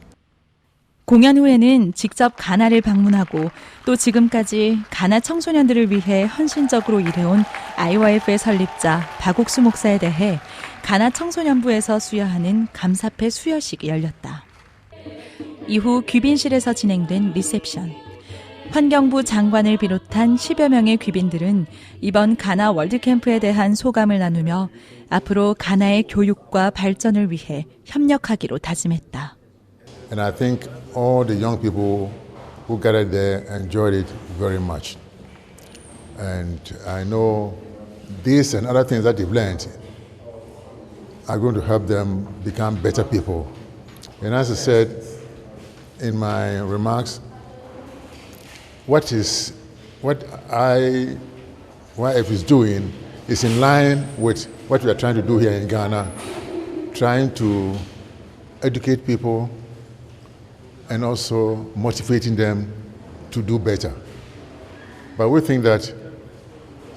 공연 후에는 직접 가나를 방문하고 또 지금까지 가나 청소년들을 위해 헌신적으로 일해온 IYF의 설립자 박옥수 목사에 대해 가나 청소년부에서 수여하는 감사패 수여식이 열렸다. 이후 귀빈실에서 진행된 리셉션. 환경부 장관을 비롯한 10여 명의 귀빈들은 이번 가나 월드캠프에 대한 소감을 나누며 앞으로 가나의 교육과 발전을 위해 협력하기로 다짐했다. And I think all the young people who gathered there enjoyed it very much. And I know this and other things that they've learned are going to help them become better people. And as I said in my remarks, what YF is doing is in line with what we are trying to do here in Ghana, trying to educate people and also motivating them to do better. But we think that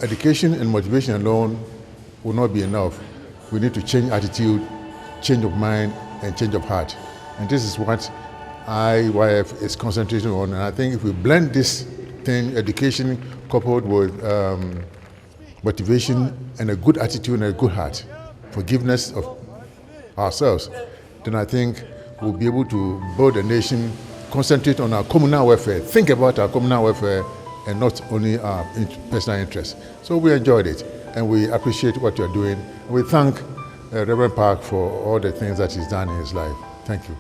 education and motivation alone will not be enough. We need to change attitude, change of mind, and change of heart. And this is what IYF is concentrating on. And I think if we blend this thing, education coupled with motivation and a good attitude and a good heart, forgiveness of ourselves, then I think we'll be able to build a nation, concentrate on our communal welfare, think about our communal welfare and not only our personal interests. So we enjoyed it and we appreciate what you're doing. We thank Reverend Park for all the things that he's done in his life. Thank you.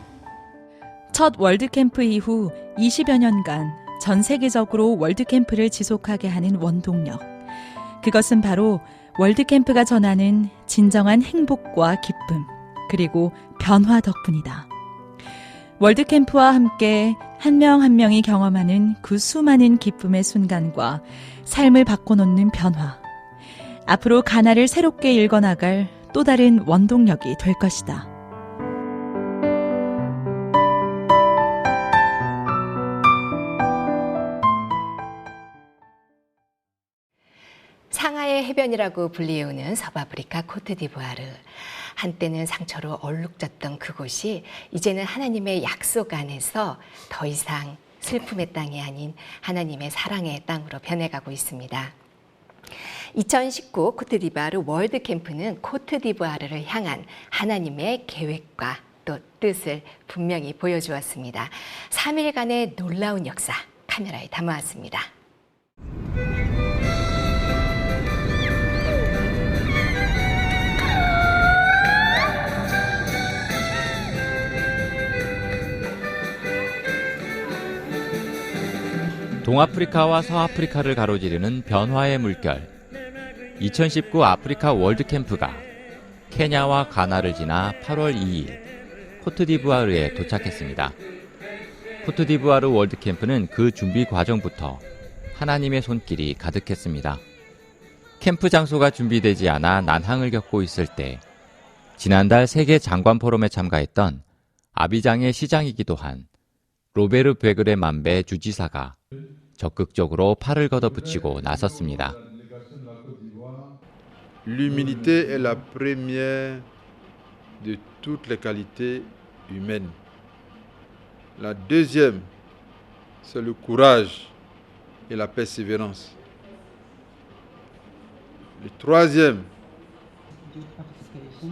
첫 월드캠프 이후 20여 년간 전 세계적으로 월드캠프를 지속하게 하는 원동력. 그것은 바로 월드캠프가 전하는 진정한 행복과 기쁨, 그리고 변화 덕분이다. 월드캠프와 함께 한 명 한 명이 경험하는 그 수많은 기쁨의 순간과 삶을 바꿔놓는 변화. 앞으로 가나를 새롭게 읽어나갈 또 다른 원동력이 될 것이다. 상하의 해변이라고 불리우는 서아프리카 코트디부아르. 한때는 상처로 얼룩졌던 그곳이 이제는 하나님의 약속 안에서 더 이상 슬픔의 땅이 아닌 하나님의 사랑의 땅으로 변해가고 있습니다. 2019 코트디부아르 월드캠프는 코트디부아르를 향한 하나님의 계획과 또 뜻을 분명히 보여주었습니다. 3일간의 놀라운 역사 카메라에 담아왔습니다. 동아프리카와 서아프리카를 가로지르는 변화의 물결. 2019 아프리카 월드캠프가 케냐와 가나를 지나 8월 2일 코트디부아르에 도착했습니다. 코트디부아르 월드캠프는 그 준비 과정부터 하나님의 손길이 가득했습니다. 캠프 장소가 준비되지 않아 난항을 겪고 있을 때 지난달 세계 장관 포럼에 참가했던 아비장의 시장이기도 한 로베르 베그레 만베 주지사가 적극적으로 팔을 걷어붙이고 나섰습니다. L'humilité est la première de toutes les qualités humaines. La deuxième, c'est le courage et la persévérance. Le troisième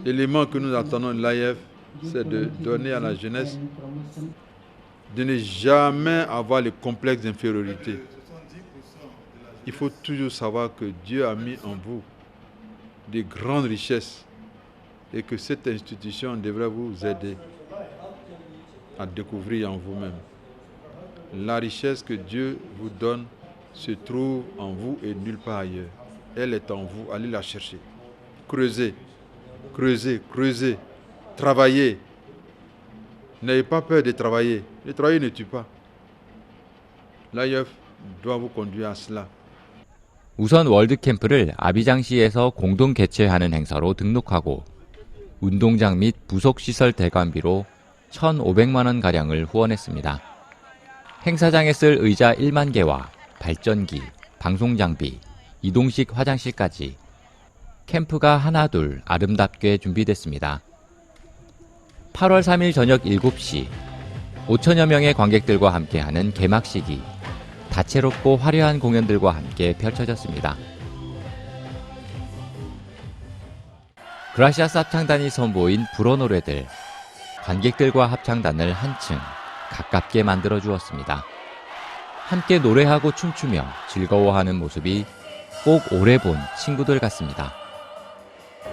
élément que nous attendons de l'AIF, c'est de donner à la jeunesse de ne jamais avoir le complexe d'infériorité. Il faut toujours savoir que Dieu a mis en vous de grandes richesses et que cette institution devrait vous aider à découvrir en vous-même. La richesse que Dieu vous donne se trouve en vous et nulle part ailleurs. Elle est en vous, allez la chercher. Creusez, creusez, creusez, travaillez. N'ayez pas peur de travailler. Le travail ne tue pas. L'AIF doit vous conduire à cela. 우선 월드캠프를 아비장시에서 공동 개최하는 행사로 등록하고 운동장 및 부속시설 대관비로 1,500만 원가량을 후원했습니다. 행사장에 쓸 의자 1만 개와 발전기, 방송장비, 이동식 화장실까지 캠프가 하나둘 아름답게 준비됐습니다. 8월 3일 저녁 7시 5천여 명의 관객들과 함께하는 개막식이 다채롭고 화려한 공연들과 함께 펼쳐졌습니다. 그라시아스 합창단이 선보인 불어 노래들, 관객들과 합창단을 한층 가깝게 만들어 주었습니다. 함께 노래하고 춤추며 즐거워하는 모습이 꼭 오래 본 친구들 같습니다.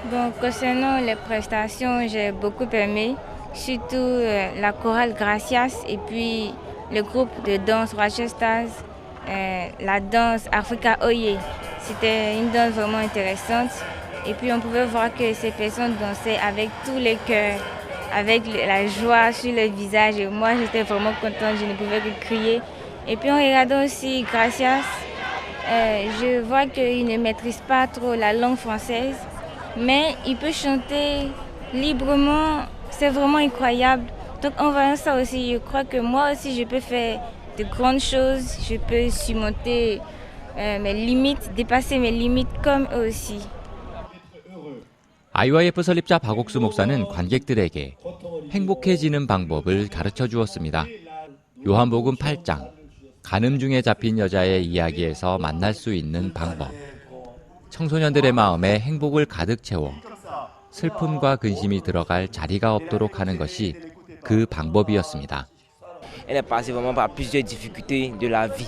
Bon, concernant les prestations, j'ai beaucoup aimé, surtout la chorale Gracias et puis le groupe de danse Rochesters, la danse Africa Oye. C'était une danse vraiment intéressante et puis on pouvait voir que ces personnes dansaient avec tous les cœurs, avec la joie sur le visage et moi j'étais vraiment contente, je ne pouvais que crier. Et puis en regardant aussi Gracias, je vois qu'il ne maîtrise pas trop la langue française. Mais il peut chanter librement, c'est vraiment incroyable. Donc en voyant ça aussi, je crois que moi aussi je peux faire de grandes choses, je peux surmonter mes limites, dépasser mes limites comme eux aussi. IYF 설립자 박옥수 목사는 관객들에게 행복해지는 방법을 가르쳐 주었습니다. 요한복음 8장, 간음 중에 잡힌 여자의 이야기에서 만날 수 있는 방법. 청소년들의 마음에 행복을 가득 채워 슬픔과 근심이 들어갈 자리가 없도록 하는 것이 그 방법이었습니다. Elle est passée vraiment par plusieurs difficultés de la vie.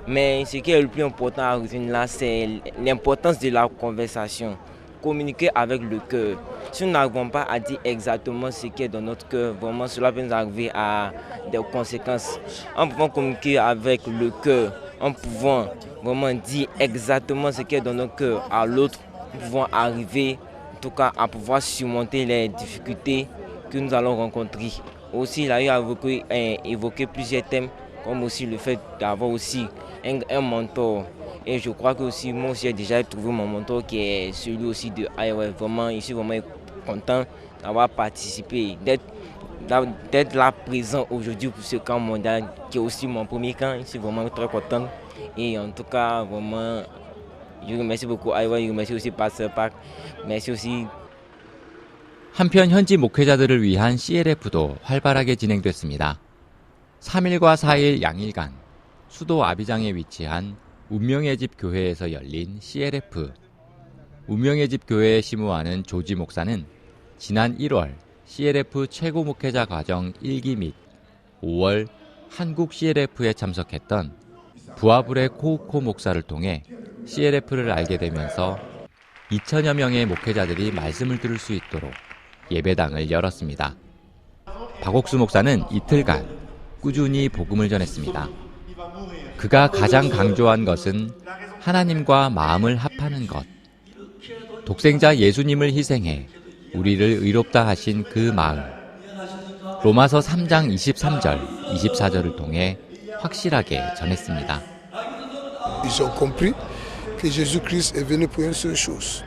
Mais ce qui est le plus important à retenir là, c'est l'importance de la conversation. Communiquer avec le cœur. Si nous n'arrivons pas à dire exactement ce qui est dans notre cœur, vraiment cela peut nous arriver à des conséquences. En pouvant communiquer avec le cœur, en pouvant vraiment dire exactement ce qui est dans notre cœur à l'autre, nous pouvons arriver en tout cas à pouvoir surmonter les difficultés que nous allons rencontrer. Aussi, il a eu à évoquer plusieurs thèmes, comme aussi le fait d'avoir aussi un mentor. Et je crois que aussi, moi aussi, j'ai déjà trouvé mon mentor qui est celui aussi de IYF. Vraiment, je suis vraiment content d'avoir participé, d'être là présent aujourd'hui pour ce camp mondial qui est aussi mon premier camp. Je suis vraiment très content. Et en tout cas, vraiment, je remercie beaucoup IYF, je remercie aussi Pasteur Park, merci aussi. 한편 현지 목회자들을 위한 CLF도 활발하게 진행됐습니다. 3일과 4일 양일간 수도 아비장에 위치한 운명의 집 교회에서 열린 CLF. 운명의 집 교회에 심우하는 조지 목사는 지난 1월 CLF 최고 목회자 과정 1기 및 5월 한국 CLF에 참석했던 부하불의 코우코 목사를 통해 CLF를 알게 되면서 2천여 명의 목회자들이 말씀을 들을 수 있도록 예배당을 열었습니다. 박옥수 목사는 이틀간 꾸준히 복음을 전했습니다. 그가 가장 강조한 것은 하나님과 마음을 합하는 것. 독생자 예수님을 희생해 우리를 의롭다 하신 그 마음. 로마서 3장 23절, 24절을 통해 확실하게 전했습니다. Ils ont compris que Jésus-Christ est venu pour une seule chose.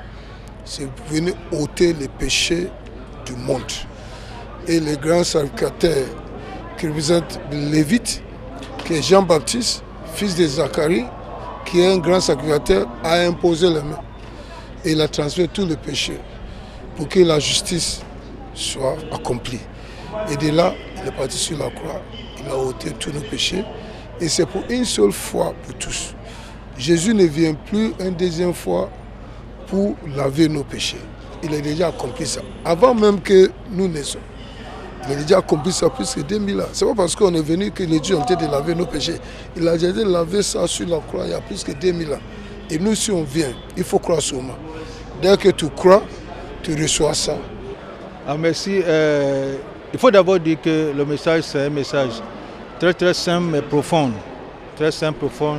C'est venu ôter les péchés du monde. Et les grands sacrificateurs qui représentent les Lévites, qui est Jean-Baptiste, fils de Zacharie, qui est un grand sacrificateur, a imposé les mains. Et il a transféré tous les péchés pour que la justice soit accomplie. Et de là, il est parti sur la croix, il a ôté tous nos péchés. Et c'est pour une seule fois pour tous. Jésus ne vient plus une deuxième fois pour laver nos péchés. Il a déjà accompli ça. Avant même que nous naissions, il a déjà accompli ça plus que 2000 ans. Ce n'est pas parce qu'on est venu que les dieux ont été de laver nos péchés. Il a déjà lavé ça sur la croix il y a plus que 2000 ans. Et nous, si on vient, il faut croire seulement. Dès que tu crois, tu reçois ça. Ah, merci. Il faut d'abord dire que le message, c'est un message très très simple mais profond. Très simple, profond,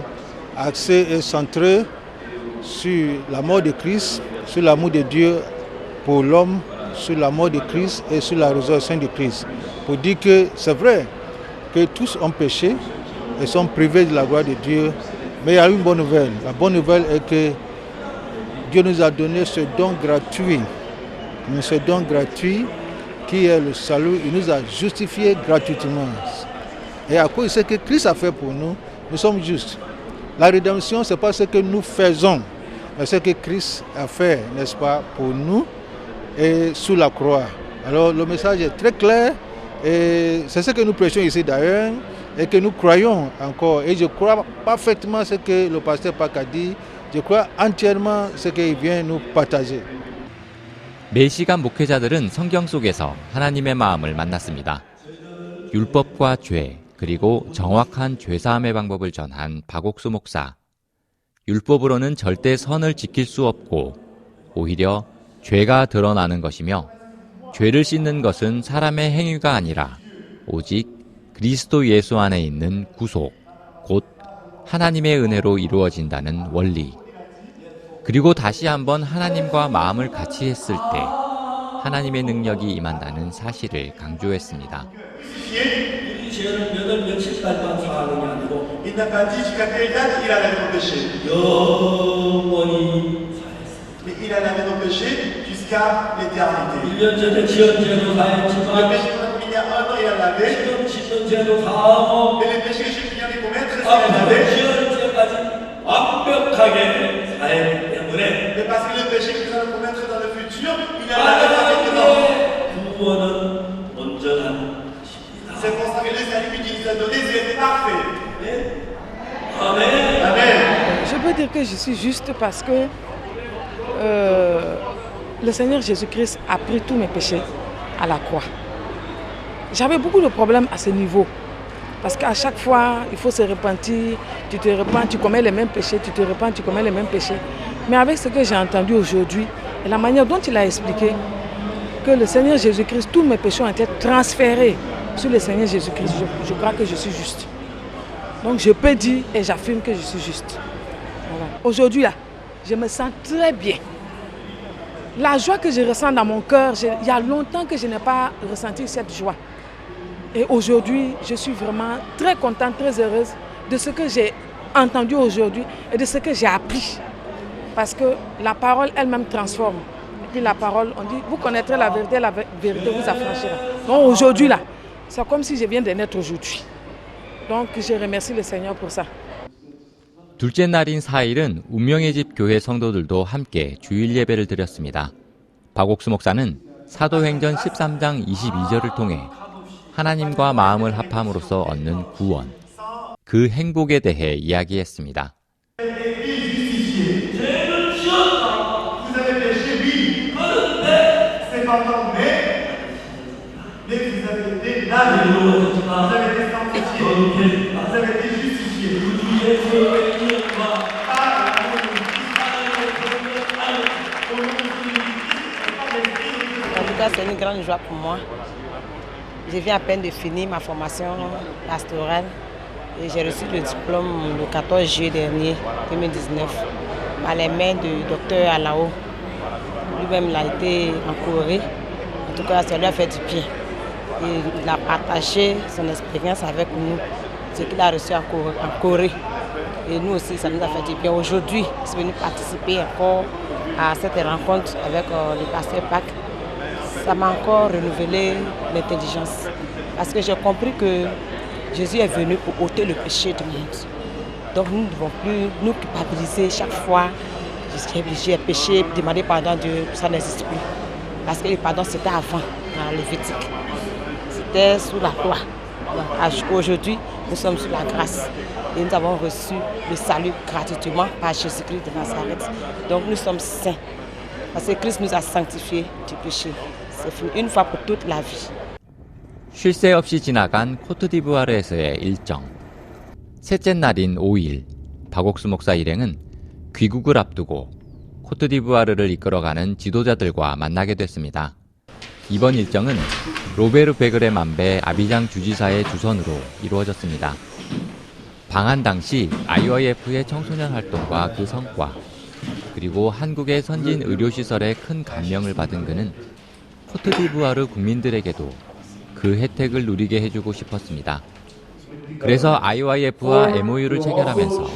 axé et centré sur la mort de Christ, sur l'amour de Dieu pour l'homme, sur la mort de Christ et sur la résurrection de Christ. Pour dire que c'est vrai que tous ont péché et sont privés de la gloire de Dieu. Mais il y a une bonne nouvelle. La bonne nouvelle est que Dieu nous a donné ce don gratuit. Ce don gratuit qui est le salut, il nous a justifiés gratuitement. Et à cause de ce que Christ a fait pour nous, nous sommes justes. La rédemption, ce n'est pas ce que nous faisons, mais ce que Christ a fait, n'est-ce pas, pour nous et sous la croix. Alors le message est très clair Et c'est ce que nous prêchons ici d'ailleurs et que nous croyons encore. Et je crois parfaitement ce que le pasteur Pak a dit. Je crois entièrement ce qu'il vient nous partager. 매 시간 목회자들은 성경 속에서 하나님의 마음을 만났습니다. 율법과 죄, 그리고 정확한 죄사함의 방법을 전한 박옥수 목사. 율법으로는 절대 선을 지킬 수 없고 오히려 죄가 드러나는 것이며 죄를 씻는 것은 사람의 행위가 아니라 오직 그리스도 예수 안에 있는 구속, 곧 하나님의 은혜로 이루어진다는 원리. 그리고 다시 한번 하나님과 마음을 같이 했을 때 하나님의 능력이 임한다는 사실을 강조했습니다. 이 죄는 몇 월 며칠까지만 사하는 게 아니고 영원히 사했습니다. 1년 전에 지은 죄도 사했지만 지금 짓는 죄도 사하고 앞으로 지을 죄까지 완벽하게 사했기 때문에 하나님의 구원은 온전한 Je peux dire que je suis juste parce que le Seigneur Jésus-Christ a pris tous mes péchés à la croix. J'avais beaucoup de problèmes à ce niveau. Parce qu'à chaque fois, il faut se repentir, tu te repens, tu commets les mêmes péchés, tu te repens, tu commets les mêmes péchés. Mais avec ce que j'ai entendu aujourd'hui et la manière dont il a expliqué que le Seigneur Jésus-Christ, tous mes péchés ont été transférés sur le Seigneur Jésus-Christ, je crois que je suis juste. Donc je peux dire et j'affirme que je suis juste. Voilà. Aujourd'hui, là, je me sens très bien. La joie que je ressens dans mon cœur, il y a longtemps que je n'ai pas ressenti cette joie. Et aujourd'hui, je suis vraiment très contente, très heureuse de ce que j'ai entendu aujourd'hui et de ce que j'ai appris. Parce que la parole elle-même transforme. Et puis la parole, on dit, vous connaîtrez la vérité vous affranchira. Donc aujourd'hui, là, c'est comme si je viens de naître aujourd'hui. Donc je remercie le Seigneur pour ça. 둘째 날인 4일은 운명의 집 교회 성도들도 함께 주일 예배를 드렸습니다. 박옥수 목사는 사도행전 13장 22절을 통해 하나님과 마음을 합함으로써 얻는 구원, 그 행복에 대해 이야기했습니다. En tout cas, c'est une grande joie pour moi. Je viens à peine de finir ma formation pastorale et j'ai reçu le diplôme le 14 juillet dernier, 2019, par les mains du docteur Alao. Lui-même il a été en Corée. En tout cas, ça lui a fait du bien. Et il a partagé son expérience avec nous, ce qu'il a reçu en Corée. Et nous aussi, ça nous a fait du bien. Aujourd'hui, je suis venu participer encore à cette rencontre avec le pasteur Pak. Ça m'a encore renouvelé l'intelligence. Parce que j'ai compris que Jésus est venu pour ôter le péché du monde. Donc nous ne devons plus nous culpabiliser chaque fois. J'ai péché, demander pardon à Dieu, ça n'existe plus. Parce que le pardon c'était avant, dans le Lévitique. C'était sous la loi. Aujourd'hui, nous sommes sous la grâce. Et nous avons reçu le salut gratuitement par Jésus-Christ de Nazareth. Donc nous sommes saints. Parce que Christ nous a sanctifiés du péché. C'est fini une fois pour toute la vie. 쉴 새 없이 지나간 코트디부아르에서의 일정. 셋째 날인 5일, 박옥수 목사 일행은 귀국을 앞두고 코트디부아르를 이끌어가는 지도자들과 만나게 됐습니다. 이번 일정은 로베르 베그레 만베 아비장 주지사의 주선으로 이루어졌습니다. 방한 당시 IYF의 청소년 활동과 그 성과, 그리고 한국의 선진 의료시설에 큰 감명을 받은 그는 코트디부아르 국민들에게도 그 혜택을 누리게 해주고 싶었습니다. 그래서 IYF와 MOU를 체결하면서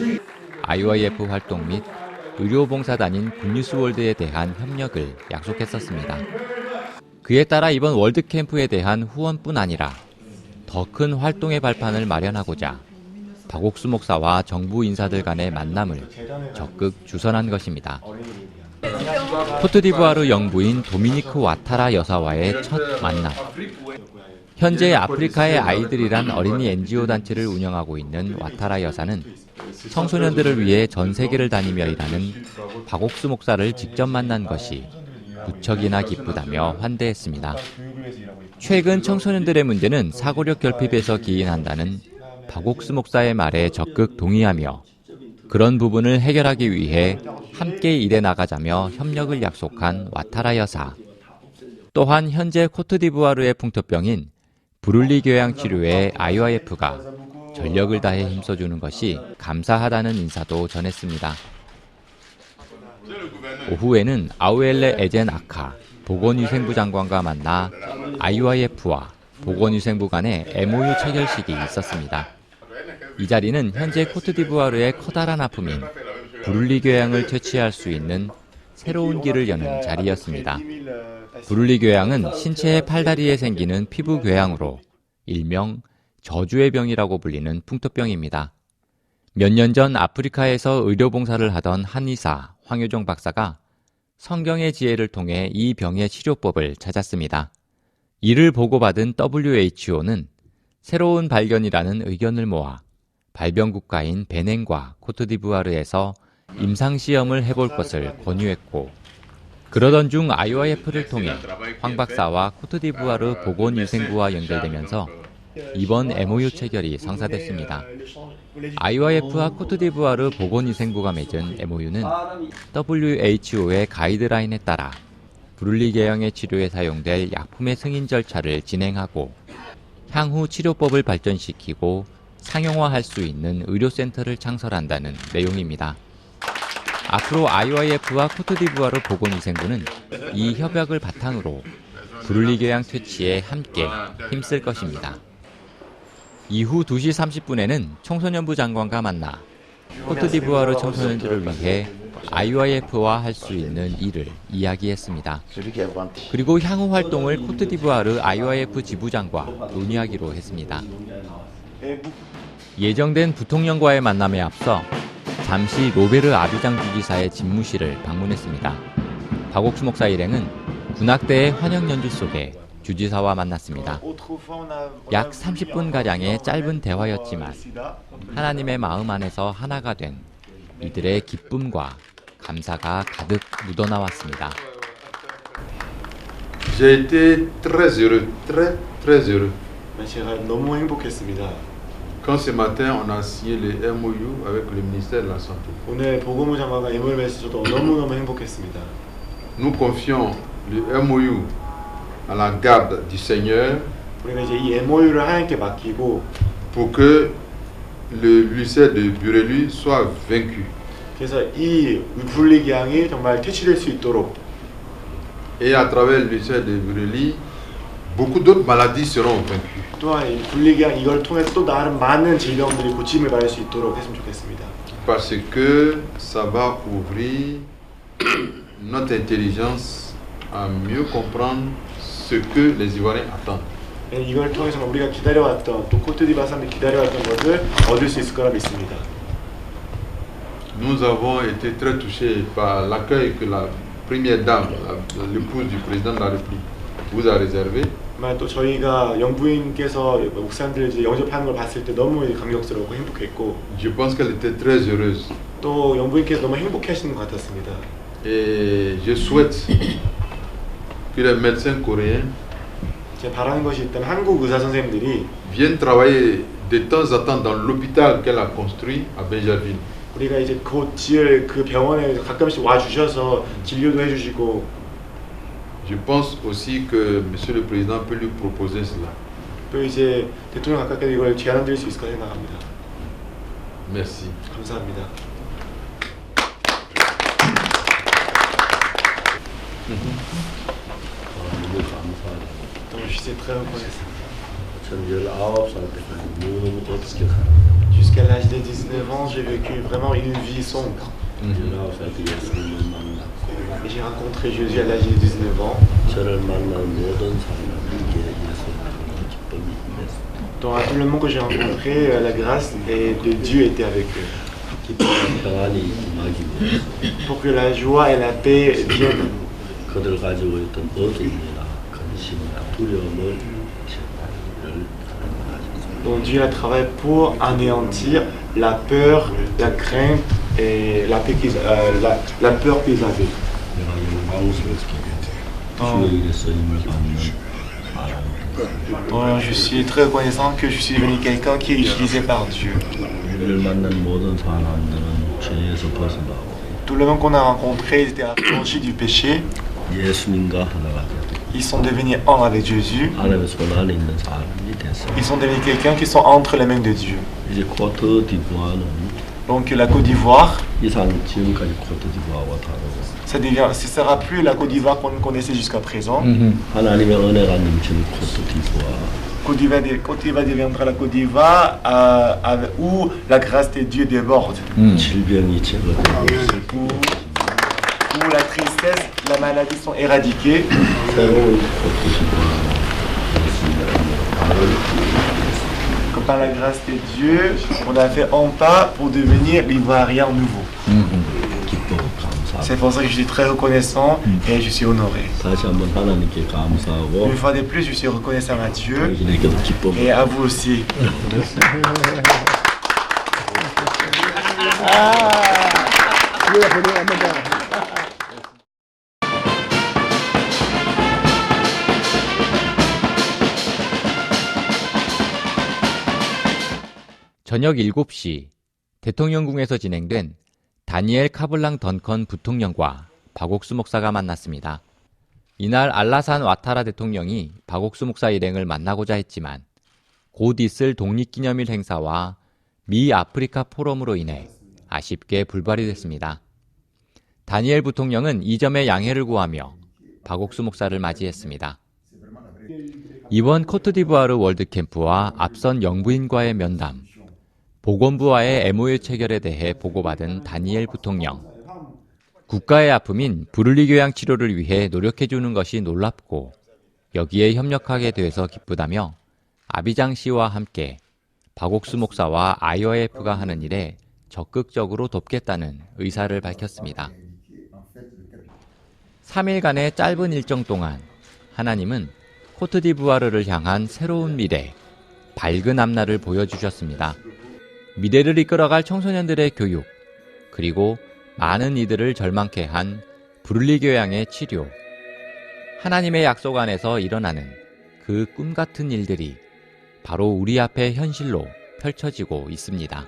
IYF 활동 및 의료봉사단인 굿뉴스월드에 대한 협력을 약속했었습니다. 그에 따라 이번 월드캠프에 대한 후원뿐 아니라 더 큰 활동의 발판을 마련하고자 박옥수 목사와 정부 인사들 간의 만남을 적극 주선한 것입니다. 코트디부아르 영부인 도미니크 와타라 여사와의 첫 만남. 현재 아프리카의 아이들이란 어린이 NGO 단체를 운영하고 있는 와타라 여사는 청소년들을 위해 전 세계를 다니며 일하는 박옥수 목사를 직접 만난 것이 무척이나 기쁘다며 환대했습니다. 최근 청소년들의 문제는 사고력 결핍에서 기인한다는 박옥수 목사의 말에 적극 동의하며 그런 부분을 해결하기 위해 함께 일해 나가자며 협력을 약속한 와타라 여사. 또한 현재 코트디부아르의 풍토병인 브룰리 교양 치료에 IYF가 전력을 다해 힘써주는 것이 감사하다는 인사도 전했습니다. 오후에는 아우엘레 에젠 아카 보건위생부 장관과 만나 IYF와 보건위생부 간의 MOU 체결식이 있었습니다. 이 자리는 현재 코트디부아르의 커다란 아픔인 브룰리 교양을 퇴치할 수 있는 새로운 길을 여는 자리였습니다. 브룰리 교양은 신체의 팔다리에 생기는 피부 교양으로 일명 저주의 병이라고 불리는 풍토병입니다. 몇 년 전 아프리카에서 의료봉사를 하던 한의사 황효종 박사가 성경의 지혜를 통해 이 병의 치료법을 찾았습니다. 이를 보고받은 WHO는 새로운 발견이라는 의견을 모아 발병 국가인 베넨과 코트디부아르에서 임상시험을 해볼 것을 권유했고, 그러던 중 IYF를 통해 황 박사와 코트디부아르 보건위생부와 연결되면서 이번 MOU 체결이 성사됐습니다. IYF와 코트디부아르 보건위생부가 맺은 MOU는 WHO의 가이드라인에 따라 브룰리 계형의 치료에 사용될 약품의 승인 절차를 진행하고 향후 치료법을 발전시키고 상용화할 수 있는 의료센터를 창설한다는 내용입니다. 앞으로 IYF와 코트디부아르 보건위생부는 이 협약을 바탕으로 브룰리 교양 퇴치에 함께 힘쓸 것입니다. 이후 2시 30분에는 청소년부 장관과 만나 코트디부아르 청소년들을 위해 IYF와 할 수 있는 일을 이야기했습니다. 그리고 향후 활동을 코트디부아르 IYF 지부장과 논의하기로 했습니다. 예정된 부통령과의 만남에 앞서 잠시 로베르 아비장 주지사의 집무실을 방문했습니다. 박옥수 목사 일행은 군악대의 환영 연주 속에 주지사와 만났습니다. 약 30분가량의 짧은 대화였지만 하나님의 마음 안에서 하나가 된 이들의 기쁨과 감사가 가득 묻어나왔습니다. J'ai été très heureux, très heureux. 제가 너무 행복했습니다. Quand ce matin on a signé le MOU avec le ministère de la Santé. 오늘 보건부 장관과 MOU 맺어서 저도 너무너무 행복했습니다. Nous confions le MOU à la garde du Seigneur. 우리가 이제 이 MOU를 하나님께 맡기고 pour que le lycée de Bureli soit vaincu. 그래서 이 브룰리 교양이 정말 퇴치될 수 있도록 Et à travers le lycée de Bureli, beaucoup d'autres maladies seront vaincues. 또한 이 브룰리 교양 이걸 통해서 또 다른 많은 질병들이 고침을 받을 수 있도록 했으면 좋겠습니다. Parce que ça va ouvrir notre intelligence à mieux comprendre ce que les Ivoiriens attendent. 이걸 통해서 우리가 기다려왔던 또 코트디부아르 사람들이 기다려왔던 것을 얻을 수 있을 거라 믿습니다. Nous avons été très touchés par l'accueil que la première dame, l'épouse du président de la République, vous a réservé. 또 저희가 영부인께서 목사님들 이제 영접하는 걸 봤을 때 너무 감격스럽고 행복했고. Je pense qu'elle était très heureuse. 또 영부인께서 너무 행복해하시는 것 같았습니다. Et je souhaite que les médecins coréens 제가 바라는 것이 있다면 한국 의사 선생님들이 viennent travailler de temps à temps dans l'hôpital qu'elle a construit à Benjerville. 우리가 이제 곧 지을 그 병원에 가끔씩 와 주셔서 진료도 해주시고. Je pense aussi que Monsieur le Président peut lui proposer cela. 또 이제 대통령 가깝게 이걸 제안드릴 수 있을 거라 생각합니다. Merci. 감사합니다. Je suis très reconnaissant. Jusqu'à l'âge de 19 ans, j'ai vécu vraiment une vie sombre. Et j'ai rencontré Jésus à l'âge de 19 ans. Dans tout le monde que j'ai rencontré, la grâce de Dieu était avec eux. Pour que la joie et la paix viennent. Donc Dieu a travaillé pour anéantir la peur, la crainte et la peur qu'ils avaient. Je suis très reconnaissant que je suis devenu quelqu'un qui est utilisé par Dieu. Tout le monde qu'on a rencontré, ils étaient affranchis du péché. Ils sont devenus un avec Jésus. Ils sont devenus quelqu'un qui sont entre les mains de Dieu. Donc la Côte d'Ivoire, ce ne sera plus la Côte d'Ivoire qu'on connaissait jusqu'à présent. Côte d'Ivoire deviendra la Côte d'Ivoire où la grâce de Dieu déborde. Où la tristesse, la maladie sont éradiquées. Que par la grâce de Dieu, on a fait un pas pour devenir l'Ivoirien nouveau. C'est pour ça que je suis très reconnaissant et je suis honoré. Une fois de plus, je suis reconnaissant à Dieu et à vous aussi. 저녁 7시 대통령궁에서 진행된 다니엘 카블랑 던컨 부통령과 박옥수 목사가 만났습니다. 이날 알라산 와타라 대통령이 박옥수 목사 일행을 만나고자 했지만 곧 있을 독립기념일 행사와 미 아프리카 포럼으로 인해 아쉽게 불발이 됐습니다. 다니엘 부통령은 이 점에 양해를 구하며 박옥수 목사를 맞이했습니다. 이번 코트디부아르 월드캠프와 앞선 영부인과의 면담, 보건부와의 MOU 체결에 대해 보고받은 다니엘 부통령. 국가의 아픔인 브룰리 교양 치료를 위해 노력해주는 것이 놀랍고 여기에 협력하게 돼서 기쁘다며 아비장시와 함께 박옥수 목사와 IOF가 하는 일에 적극적으로 돕겠다는 의사를 밝혔습니다. 3일간의 짧은 일정 동안 하나님은 코트디부아르를 향한 새로운 미래, 밝은 앞날을 보여주셨습니다. 미래를 이끌어갈 청소년들의 교육, 그리고 많은 이들을 절망케 한 브룰리 교양의 치료, 하나님의 약속 안에서 일어나는 그 꿈 같은 일들이 바로 우리 앞에 현실로 펼쳐지고 있습니다.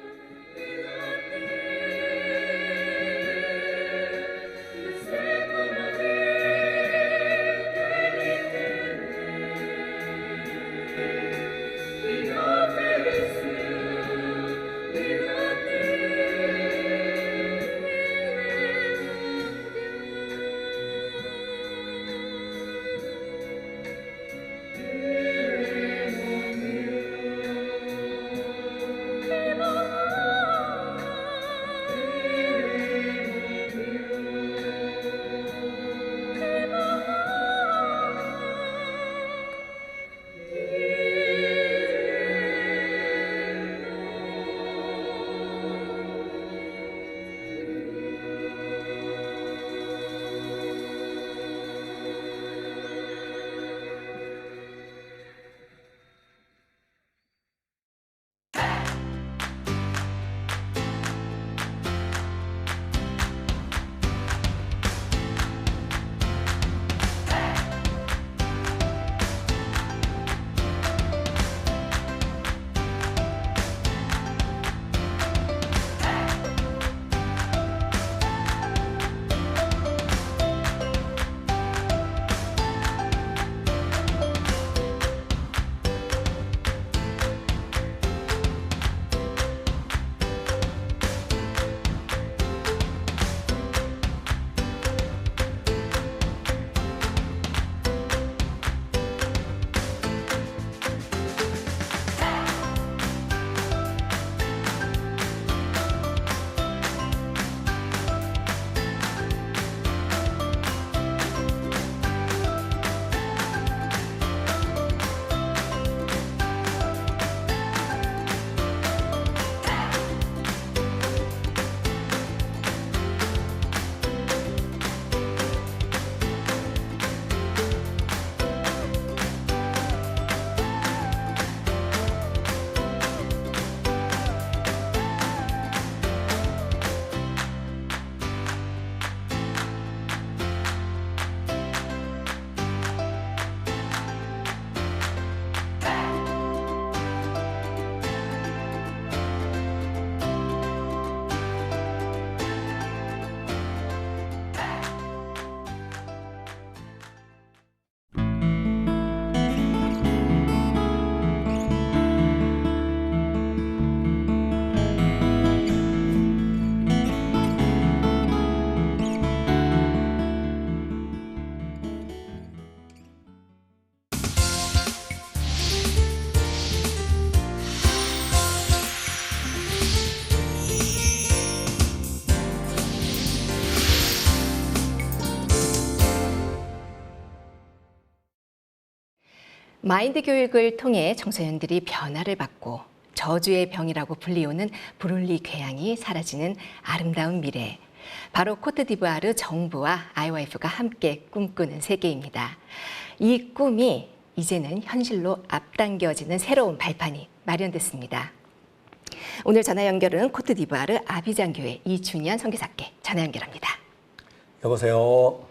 마인드 교육을 통해 청소년들이 변화를 받고 저주의 병이라고 불리우는 브룰리 궤양이 사라지는 아름다운 미래. 바로 코트디부아르 정부와 IOF가 함께 꿈꾸는 세계입니다. 이 꿈이 이제는 현실로 앞당겨지는 새로운 발판이 마련됐습니다. 오늘 전화 연결은 코트디부아르 아비장 교회 이준현 선교사께 전화 연결합니다. 여보세요.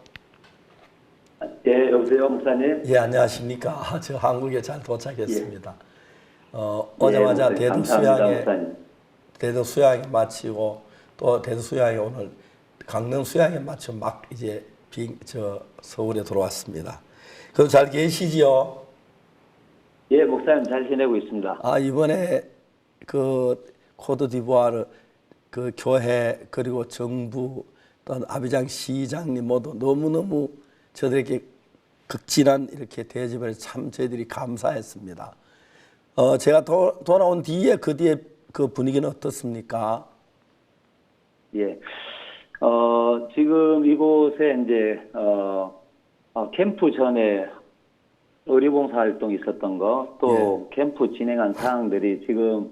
예, 여보세요, 목사님. 예, 안녕하십니까. 저 한국에 잘 도착했습니다. 오자마자 대두 수양에 마치고 또 대두 수양에 오늘 강릉 수양에 마쳐 막 이제 서울에 들어왔습니다. 그럼 잘 계시지요? 예, 목사님 잘 지내고 있습니다. 이번에 그 코트디부아르 그 교회 그리고 정부 또 아비장 시장님 모두 너무너무 저들에게 극진한 이렇게 대접을 참 저희들이 감사했습니다. 제가 돌아온 뒤에 그 뒤에 그 분위기는 어떻습니까? 예, 지금 이곳에 이제 캠프 전에 의료봉사 활동 있었던 거, 또 캠프 진행한 사항들이 지금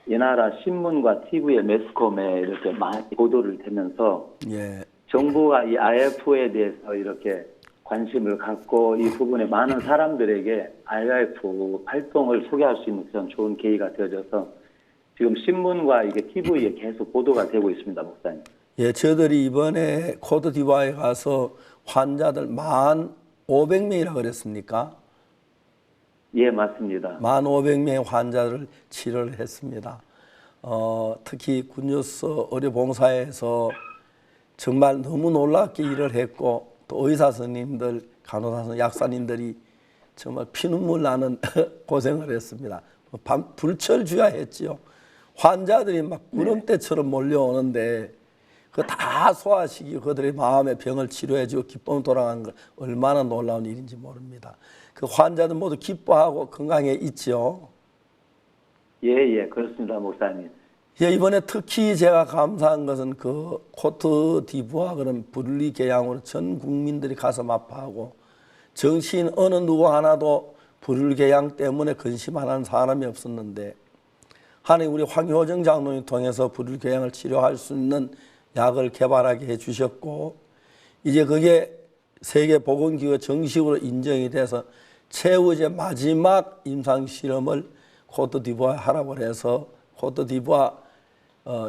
이 나라 신문과 TV에 매스컴에 이렇게 많이 보도를 되면서 정부가 이 IF에 대해서 이렇게 관심을 갖고 이 부분에 많은 사람들에게 IF 활동을 소개할 수 있는 그런 좋은 계기가 되어져서 지금 신문과 이게 TV에 계속 보도가 되고 있습니다, 목사님. 예, 저희들이 이번에 코트디부아르에 가서 환자들 1,500명이라 그랬습니까? 예, 맞습니다. 1,500명의 환자를 치료를 했습니다. 특히 군뉴스 의료봉사에서 정말 너무 놀랍게 일을 했고 또 의사 선생님들, 간호사 선생님, 약사님들이 정말 피눈물 나는 고생을 했습니다. 불철주야했지요. 환자들이 막 구름대처럼 몰려오는데 그 다 소화시키고 그들의 마음의 병을 치료해주고 기쁨 돌아가는 걸 얼마나 놀라운 일인지 모릅니다. 그 환자들 모두 기뻐하고 건강해 있죠. 예, 그렇습니다, 목사님. 예, 이번에 특히 제가 감사한 것은 그 코트디부아르 그런 브룰리 궤양으로 전 국민들이 가슴 아파하고 정치인 어느 누구 하나도 브룰리 궤양 때문에 근심하는 사람이 없었는데 하나님 우리 황효정 장로님 통해서 브룰리 궤양을 치료할 수 있는 약을 개발하게 해주셨고 이제 그게 세계보건기구에 정식으로 인정이 돼서 최후의 마지막 임상실험을 코트디부아르에 하라고 해서 코트디부아르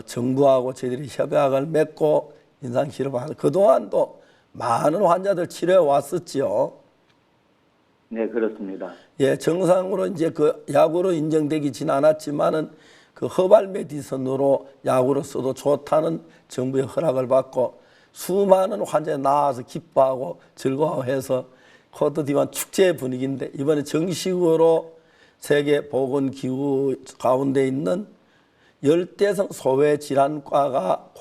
정부하고 저희들이 협약을 맺고 임상실험을 그동안도 많은 환자들 치료해 왔었지요. 네, 그렇습니다. 예, 정상으로 이제 그 약으로 인정되기진 않았지만은 그 허발 메디슨으로 약으로 써도 좋다는 정부의 허락을 받고 수많은 환자가 나와서 기뻐하고 즐거워해서 코트디부아르 축제 분위기인데 이번에 정식으로 세계보건기구 가운데 있는 열대성 소외질환과가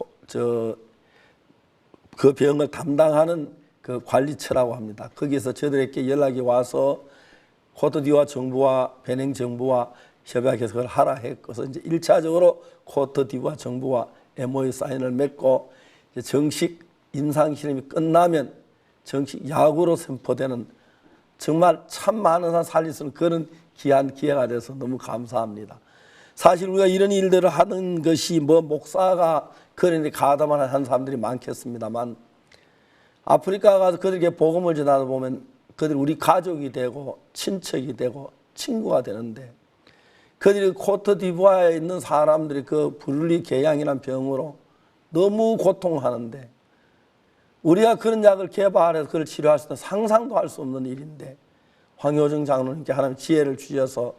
그 병을 담당하는 그 관리처라고 합니다. 거기서 저들에게 연락이 와서 코트디부아르 정부와 베냉 정부와 협약해서 그걸 하라 했고서 이제 1차적으로 코트디부아르 정부와 MOU 사인을 맺고 이제 정식 임상실험이 끝나면 정식 약으로 선포되는 정말 참 많은 사람 살릴 수 있는 그런 귀한 기회가 돼서 너무 감사합니다. 사실 우리가 이런 일들을 하는 것이 뭐 목사가 그런데 가담을 한 사람들이 많겠습니다만 아프리카 가서 그들에게 복음을 전하다 보면 그들이 우리 가족이 되고 친척이 되고 친구가 되는데 그들이 코트디부아르에 있는 사람들이 그 브룰리 궤양이라는 병으로 너무 고통하는데 우리가 그런 약을 개발해서 그걸 치료할 수 있는 상상도 할 수 없는 일인데 황효정 장로님께 하나님 지혜를 주셔서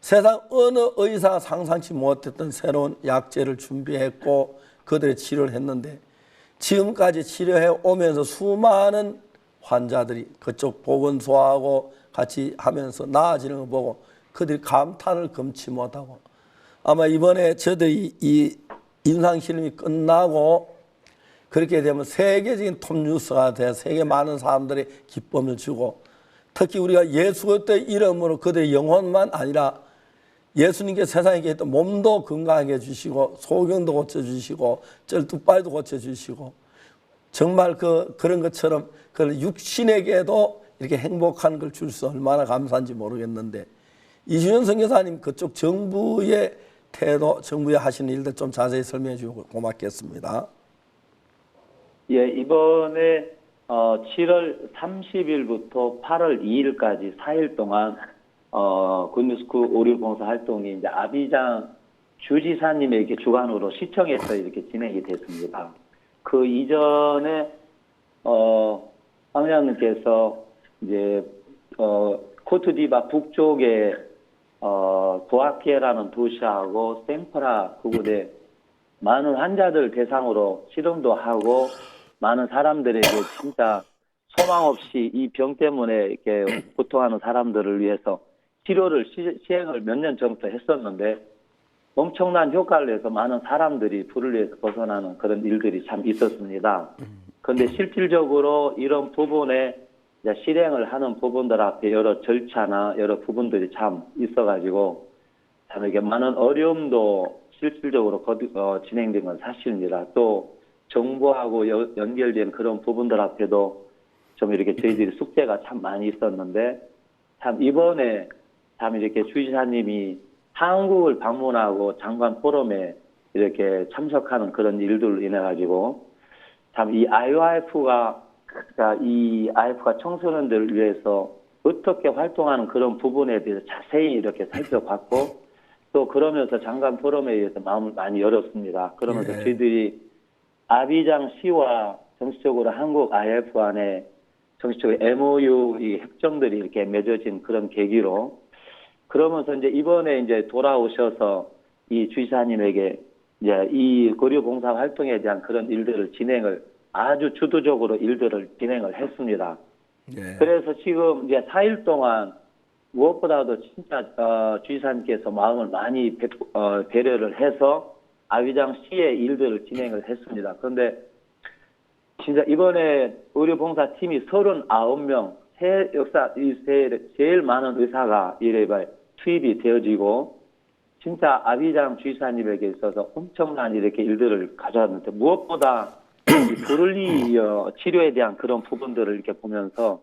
세상 어느 의사가 상상치 못했던 새로운 약제를 준비했고 그들의 치료를 했는데 지금까지 치료해 오면서 수많은 환자들이 그쪽 보건소하고 같이 하면서 나아지는 걸 보고 그들이 감탄을 금치 못하고 아마 이번에 저들이 이 임상실험이 끝나고 그렇게 되면 세계적인 톱뉴스가 돼 세계 많은 사람들의 기쁨을 주고 특히 우리가 예수 그리스도의 이름으로 그들의 영혼만 아니라 예수님께 세상에 계셨던 몸도 건강하게 해주시고 소경도 고쳐주시고 쩔뚝발도 고쳐주시고 정말 그런 것처럼 그 육신에게도 이렇게 행복한 걸 줄 수 얼마나 감사한지 모르겠는데 이주연 선교사님 그쪽 정부의 태도, 정부에 하시는 일들 좀 자세히 설명해 주고 고맙겠습니다. 예, 이번에 7월 30일부터 8월 2일까지 4일 동안 굿뉴스쿨 오류봉사 활동이 이제 아비장 주지사님에게 주관으로 시청에서 이렇게 진행이 됐습니다. 그 이전에 황장님께서 이제 코트디바 북쪽에 보아키에라는 도시하고 생프라 그곳에 많은 환자들 대상으로 실험도 하고 많은 사람들에게 진짜 소망 없이 이 병 때문에 이렇게 고통하는 사람들을 위해서 치료를 시행을 몇 년 전부터 했었는데 엄청난 효과를 내서 많은 사람들이 불을 위해서 벗어나는 그런 일들이 참 있었습니다. 그런데 실질적으로 이런 부분에 이제 실행을 하는 부분들 앞에 여러 절차나 여러 부분들이 참 있어가지고 참 이게 많은 어려움도 실질적으로 진행된 건 사실입니다. 또 정부하고 연결된 그런 부분들 앞에도 좀 이렇게 저희들이 숙제가 참 많이 있었는데 참 이번에 참 이렇게 주지사님이 한국을 방문하고 장관 포럼에 이렇게 참석하는 그런 일들로 인해 가지고 참 이 IOIF가 청소년들을 위해서 어떻게 활동하는 그런 부분에 대해서 자세히 이렇게 살펴봤고 또 그러면서 장관 포럼에 의해서 마음을 많이 열었습니다. 그러면서 저희들이 아비장 시와 정식적으로 한국 IF 안에 정식적으로 MOU 이 협정들이 이렇게 맺어진 그런 계기로 그러면서 이제 이번에 이제 돌아오셔서 이 주지사님에게 이제 이 고려 봉사 활동에 대한 그런 일들을 아주 주도적으로 일들을 진행을 했습니다. 그래서 지금 이제 4일 동안 무엇보다도 진짜 주지사님께서 마음을 많이 배려를 해서 아비장 시의 일들을 진행을 했습니다. 그런데 진짜 이번에 의료봉사팀이 39명, 제일 많은 의사가 이래 투입이 되어지고 진짜 아비장 주지사님에게 있어서 엄청난 이렇게 일들을 가져왔는데 무엇보다 불을리 치료에 대한 그런 부분들을 이렇게 보면서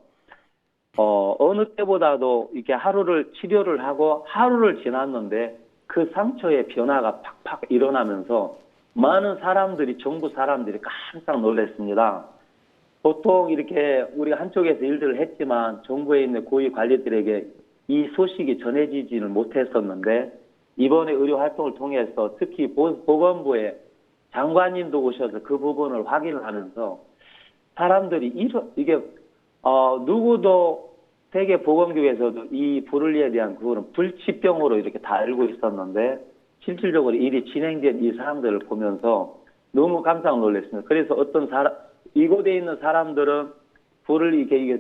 어느 때보다도 이렇게 하루를 치료를 하고 하루를 지났는데 그 상처의 변화가 팍팍 일어나면서 많은 사람들이 정부 사람들이 깜짝 놀랐습니다. 보통 이렇게 우리가 한쪽에서 일들을 했지만 정부에 있는 고위 관리들에게 이 소식이 전해지지는 못했었는데 이번에 의료 활동을 통해서 특히 보건부에 장관님도 오셔서 그 부분을 확인을 하면서 사람들이 이게 누구도 세계보건기구에서도 이 불을리에 대한 그거는 불치병으로 이렇게 다 알고 있었는데 실질적으로 일이 진행된 이 사람들을 보면서 너무 깜짝 놀랐습니다. 그래서 이곳에 있는 사람들은 불을 이게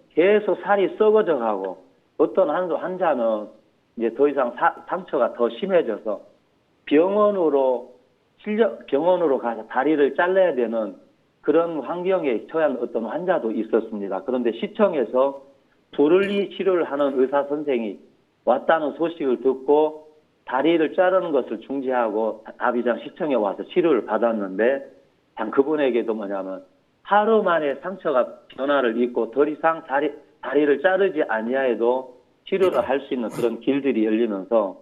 계속 살이 썩어져 가고 어떤 환자는 이제 더 이상 상처가 더 심해져서 병원으로 가서 다리를 잘라야 되는 그런 환경에 처한 어떤 환자도 있었습니다. 그런데 시청에서 불을리 치료를 하는 의사 선생이 왔다는 소식을 듣고 다리를 자르는 것을 중지하고 아비장 시청에 와서 치료를 받았는데 단 그분에게도 뭐냐면 하루 만에 상처가 변화를 입고 더 이상 다리를 자르지 아니하여도 치료를 할 수 있는 그런 길들이 열리면서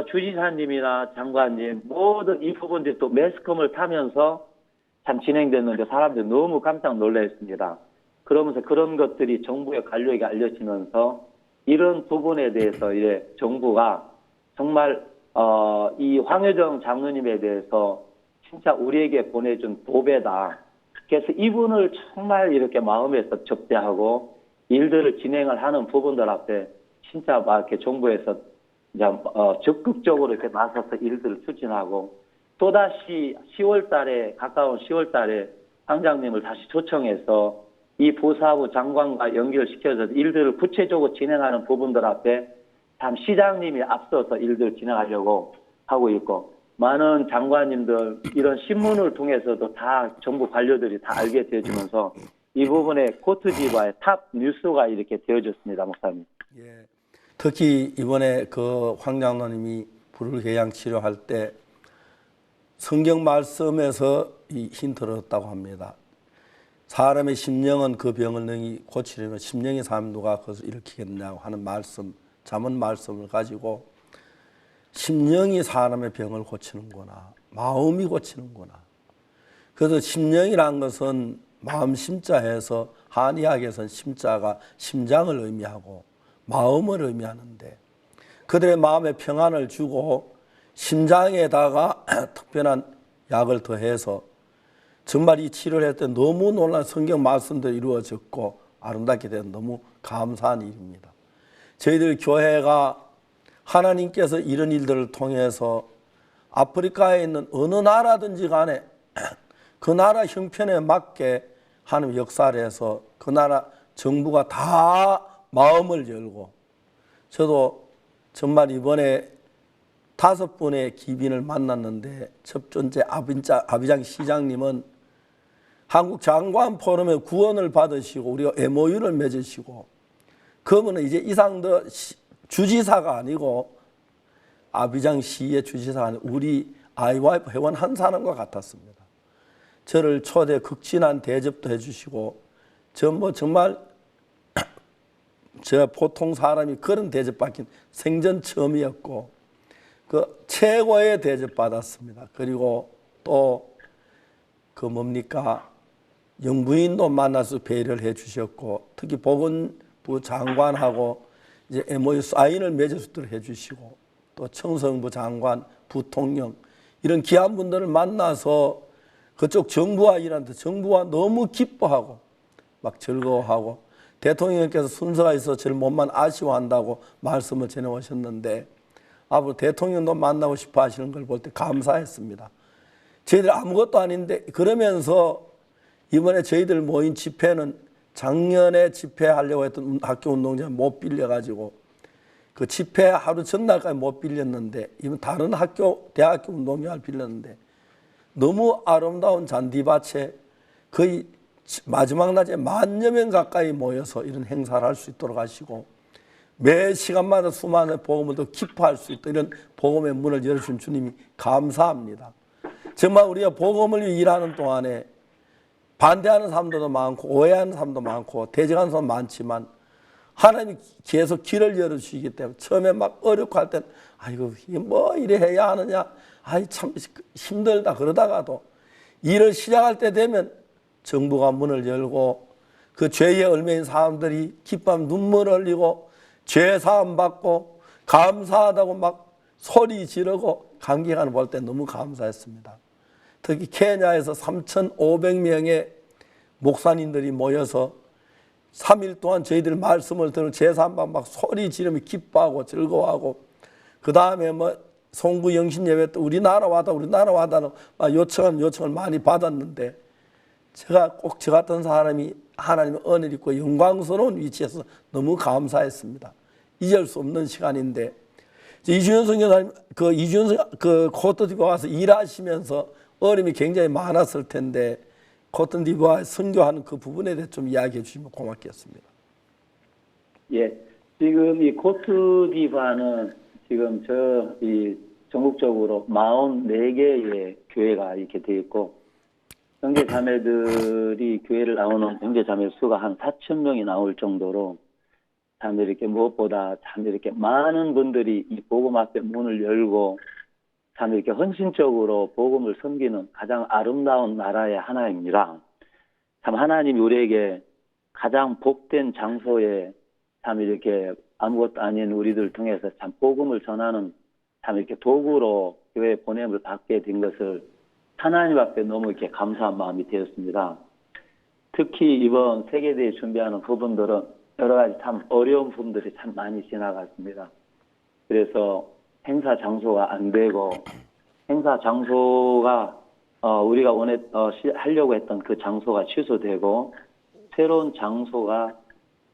주지사님이나 장관님 모든 이 부분들이 또 매스컴을 타면서 참 진행됐는데 사람들이 너무 깜짝 놀랐습니다. 그러면서 그런 것들이 정부의 관료에게 알려지면서 이런 부분에 대해서 이제 정부가 정말 이 황여정 장로님에 대해서 진짜 우리에게 보내준 보배다. 그래서 이분을 정말 이렇게 마음에서 접대하고 일들을 진행을 하는 부분들 앞에 진짜 막 이렇게 정부에서 이제 적극적으로 이렇게 나서서 일들을 추진하고 또다시 가까운 10월 달에 황장님을 다시 초청해서 이 보사부 장관과 연결시켜서 일들을 구체적으로 진행하는 부분들 앞에 참 시장님이 앞서서 일들을 진행하려고 하고 있고 많은 장관님들 이런 신문을 통해서도 다 정부 관료들이 다 알게 되어지면서 이 부분에 코트디바의 탑 뉴스가 이렇게 되어졌습니다, 목사님. 예. 특히 이번에 그 황 장로님이 불혈궤양 치료할 때 성경 말씀에서 이 힌트를 얻었다고 합니다. 사람의 심령은 그 병을 능히 고치려면 심령의 삶 누가 그것을 일으키겠냐고 하는 말씀, 잠언 말씀을 가지고 심령이 사람의 병을 고치는구나, 마음이 고치는구나. 그래서 심령이란 것은 마음 심자해서 한의학에서는 심자가 심장을 의미하고 마음을 의미하는데 그들의 마음에 평안을 주고 심장에다가 특별한 약을 더해서 정말 이 치료를 할 때 너무 놀라운 성경 말씀들이 이루어졌고 아름답게 된 너무 감사한 일입니다. 저희들 교회가 하나님께서 이런 일들을 통해서 아프리카에 있는 어느 나라든지 간에 그 나라 형편에 맞게 하나님 역사를 해서 그 나라 정부가 다 마음을 열고 저도 정말 이번에 5분의 기빈을 만났는데 첫 번째 아비장 시장님은 한국 장관 포럼에 구원을 받으시고 우리가 MOU를 맺으시고 그분은 이제 이상 더 주지사가 아니고 아비장 시의 주지사가 아니고 우리 IYF 회원 한 사람과 같았습니다. 저를 초대 극진한 대접도 해주시고 정말 제가 보통 사람이 그런 대접받긴 생전 처음이었고 그 최고의 대접받았습니다. 그리고 또 그 뭡니까 영부인도 만나서 배려를 해주셨고 특히 보건부 장관하고 이제 MOU 사인을 맺어서도 해주시고 또 청소년부 장관, 부통령 이런 귀한 분들을 만나서 그쪽 정부와 일하는데 정부와 너무 기뻐하고 막 즐거워하고 대통령께서 순서가 있어 저를 몸만 아쉬워한다고 말씀을 전해오셨는데 앞으로 대통령도 만나고 싶어 하시는 걸 볼 때 감사했습니다. 저희들 아무것도 아닌데 그러면서 이번에 저희들 모인 집회는 작년에 집회하려고 했던 학교 운동장 못 빌려가지고 그 집회 하루 전날까지 못 빌렸는데 이번 다른 학교 대학교 운동장을 빌렸는데 너무 아름다운 잔디밭에 거의 마지막 낮에 10,000여 명 가까이 모여서 이런 행사를 할 수 있도록 하시고 매 시간마다 수많은 복음을 더 기뻐할 수 있도록 이런 복음의 문을 열어주신 주님이 감사합니다. 정말 우리가 복음을 위해 일하는 동안에 반대하는 사람들도 많고 오해하는 사람도 많고 대적하는 사람도 많지만 하나님이 계속 길을 열어주시기 때문에 처음에 막 어렵고 할 땐 아이고 뭐 이래 해야 하느냐 아이 참 힘들다 그러다가도 일을 시작할 때 되면 정부가 문을 열고 그 죄에 얽매인 사람들이 기뻐하며 눈물을 흘리고 죄 사함 받고 감사하다고 막 소리 지르고 감격하는 볼 때 너무 감사했습니다. 특히 케냐에서 3,500명의 목사님들이 모여서 3일 동안 저희들 말씀을 들어 제사함 막 소리 지르며 기뻐하고 즐거워하고 그 다음에 뭐 송구 영신 예배 때 우리나라 와다는 요청을 많이 받았는데 제가 꼭 저 같은 사람이 하나님의 은혜를 입고 영광스러운 위치에서 너무 감사했습니다. 잊을 수 없는 시간인데 이준석 여사님 그 코트디부아에 와서 일하시면서 어려움이 굉장히 많았을 텐데 코트디부아에 선교하는 그 부분에 대해 좀 이야기해 주시면 고맙겠습니다. 예, 지금 이 코트디부아는 지금 이 전국적으로 44개의 교회가 이렇게 되어 있고 형제 자매들이 교회를 나오는 형제 자매 수가 한 4,000명이 나올 정도로 참 이렇게 무엇보다 참 이렇게 많은 분들이 이 복음 앞에 문을 열고 참 이렇게 헌신적으로 복음을 섬기는 가장 아름다운 나라의 하나입니다. 참 하나님이 우리에게 가장 복된 장소에 참 이렇게 아무것도 아닌 우리들 통해서 참 복음을 전하는 참 이렇게 도구로 교회에 보냄을 받게 된 것을 하나님 앞에 너무 이렇게 감사한 마음이 되었습니다. 특히 이번 세계대회 준비하는 부분들은 여러 가지 참 어려운 부분들이 참 많이 지나갔습니다. 그래서 행사 장소가 안 되고 행사 장소가 우리가 하려고 했던 그 장소가 취소되고 새로운 장소가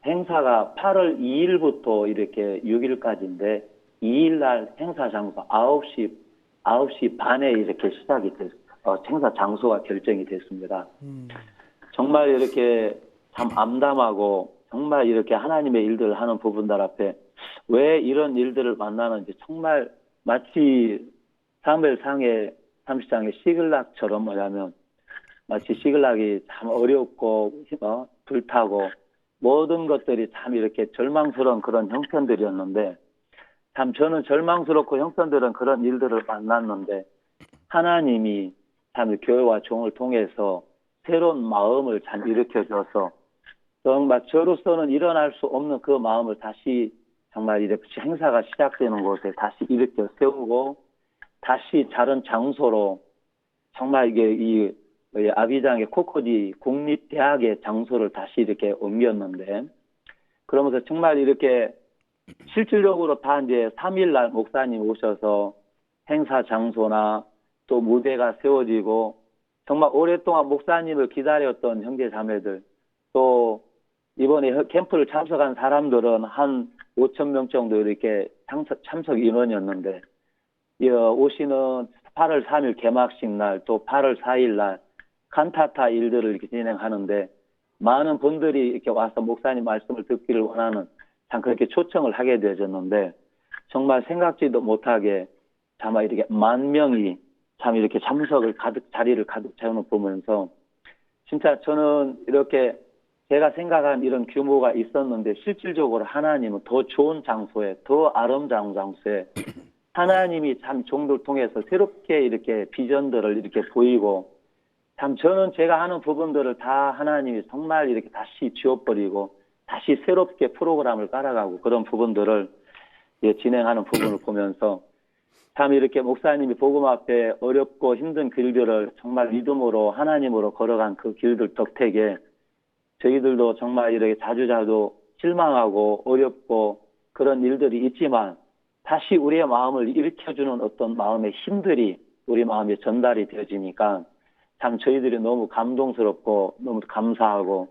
행사가 8월 2일부터 이렇게 6일까지인데 2일 날 행사 장소 9시 반에 이렇게 시작이 됐어요. 행사 장소가 결정이 됐습니다. 정말 이렇게 참 암담하고 정말 이렇게 하나님의 일들을 하는 부분들 앞에 왜 이런 일들을 만나는지 정말 마치 사무엘상의 30장의 시글락처럼 뭐냐면 마치 시글락이 참 어렵고 불타고 모든 것들이 참 이렇게 절망스러운 그런 형편들이었는데 참 저는 절망스럽고 형편들은 그런 일들을 만났는데 하나님이 참 교회와 종을 통해서 새로운 마음을 참 일으켜줘서 정말 저로서는 일어날 수 없는 그 마음을 다시 정말 이렇게 행사가 시작되는 곳에 다시 일으켜 세우고 다시 다른 장소로 정말 이게 이 아비장의 코코디 국립대학의 장소를 다시 이렇게 옮겼는데 그러면서 정말 이렇게 실질적으로 다 이제 3일날 목사님 오셔서 행사 장소나 또 무대가 세워지고 정말 오랫동안 목사님을 기다렸던 형제 자매들 또 이번에 캠프를 참석한 사람들은 한 5천 명 정도 이렇게 참석 인원이었는데 오시는 8월 3일 개막식 날 또 8월 4일 날 칸타타 일들을 이렇게 진행하는데 많은 분들이 이렇게 와서 목사님 말씀을 듣기를 원하는 참 그렇게 초청을 하게 되어졌는데 정말 생각지도 못하게 정말 이렇게 10,000명이 참 이렇게 참석을 자리를 가득 채우는 보면서 진짜 저는 이렇게 제가 생각한 이런 규모가 있었는데 실질적으로 하나님은 더 좋은 장소에 더 아름다운 장소에 하나님이 참 종들 통해서 새롭게 이렇게 비전들을 이렇게 보이고 참 저는 제가 하는 부분들을 다 하나님이 정말 이렇게 다시 지워버리고 다시 새롭게 프로그램을 깔아가고 그런 부분들을 진행하는 부분을 보면서 참 이렇게 목사님이 복음 앞에 어렵고 힘든 길들을 정말 믿음으로 하나님으로 걸어간 그 길들 덕택에 저희들도 정말 이렇게 자주자주 실망하고 어렵고 그런 일들이 있지만 다시 우리의 마음을 일으켜주는 어떤 마음의 힘들이 우리 마음에 전달이 되어지니까 참 저희들이 너무 감동스럽고 너무 감사하고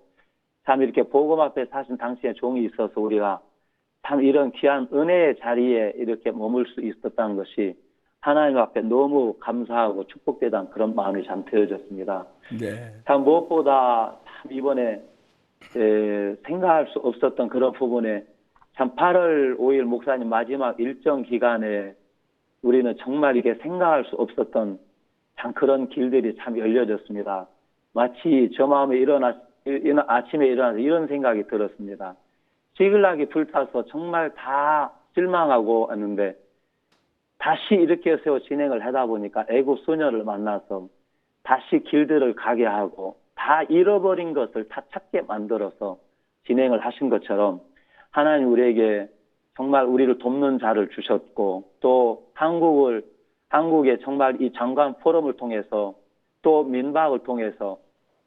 참 이렇게 복음 앞에 사신 당신의 종이 있어서 우리가 참 이런 귀한 은혜의 자리에 이렇게 머물 수 있었다는 것이 하나님 앞에 너무 감사하고 축복되던 그런 마음이 참 되어졌습니다. 네. 참 무엇보다 참 이번에 생각할 수 없었던 그런 부분에 참 8월 5일 목사님 마지막 일정 기간에 우리는 정말 이게 생각할 수 없었던 참 그런 길들이 참 열려졌습니다. 마치 저 마음에 아침에 일어나서 이런 생각이 들었습니다. 시글락이 불타서 정말 다 실망하고 왔는데 다시 이렇게 해서 진행을 하다 보니까 애국 소녀를 만나서 다시 길들을 가게 하고 다 잃어버린 것을 다 찾게 만들어서 진행을 하신 것처럼 하나님 우리에게 정말 우리를 돕는 자를 주셨고 또 한국의 정말 이 장관 포럼을 통해서 또 민박을 통해서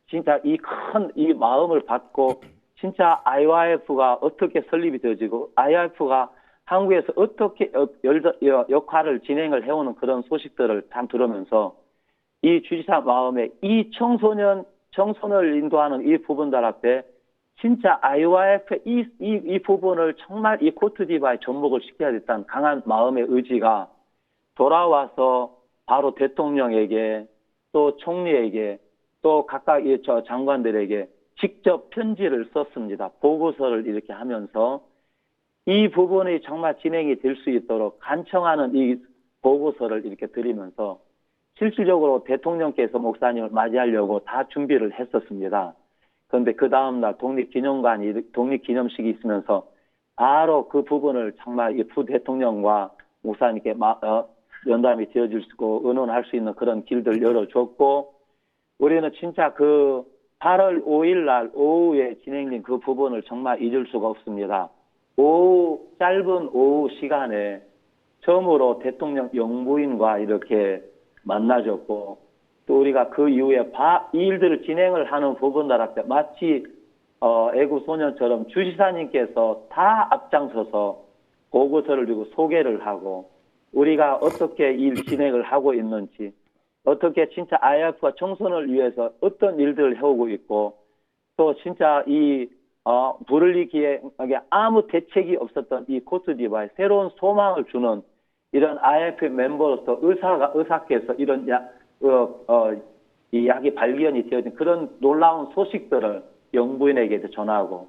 진짜 이 큰 이 마음을 받고 진짜 IYF가 어떻게 설립이 되어지고 IYF가 한국에서 어떻게 역할을 진행을 해오는 그런 소식들을 참 들으면서 이 주지사 마음에 이 청소년을 인도하는 이 부분들 앞에 진짜 IYF 이 부분을 정말 이 코트디바에 접목을 시켜야 됐다는 강한 마음의 의지가 돌아와서 바로 대통령에게 또 총리에게 또 각각 저 장관들에게 직접 편지를 썼습니다. 보고서를 이렇게 하면서 이 부분이 정말 진행이 될 수 있도록 간청하는 이 보고서를 이렇게 드리면서 실질적으로 대통령께서 목사님을 맞이하려고 다 준비를 했었습니다. 그런데 그 다음날 독립기념식이 있으면서 바로 그 부분을 정말 이 부대통령과 목사님께 연담이 되어줄 수 있고 의논할 수 있는 그런 길들 열어줬고 우리는 진짜 그 8월 5일 날 오후에 진행된 그 부분을 정말 잊을 수가 없습니다. 짧은 오후 시간에 처음으로 대통령 영부인과 이렇게 만나졌고 또 우리가 그 이후에 이 일들을 진행을 하는 부분들 앞에 마치 애국소년처럼 주지사님께서 다 앞장서서 보고서를 주고 소개를 하고 우리가 어떻게 일 진행을 하고 있는지 어떻게 진짜 IF가 청소년을 위해서 어떤 일들을 해오고 있고 또 진짜 이 부르리기에 아무 대책이 없었던 이 코트디바에 새로운 소망을 주는 이런 IF 멤버로서 의사께서 이런 이 약이 발견이 되어진 그런 놀라운 소식들을 영부인에게 전하고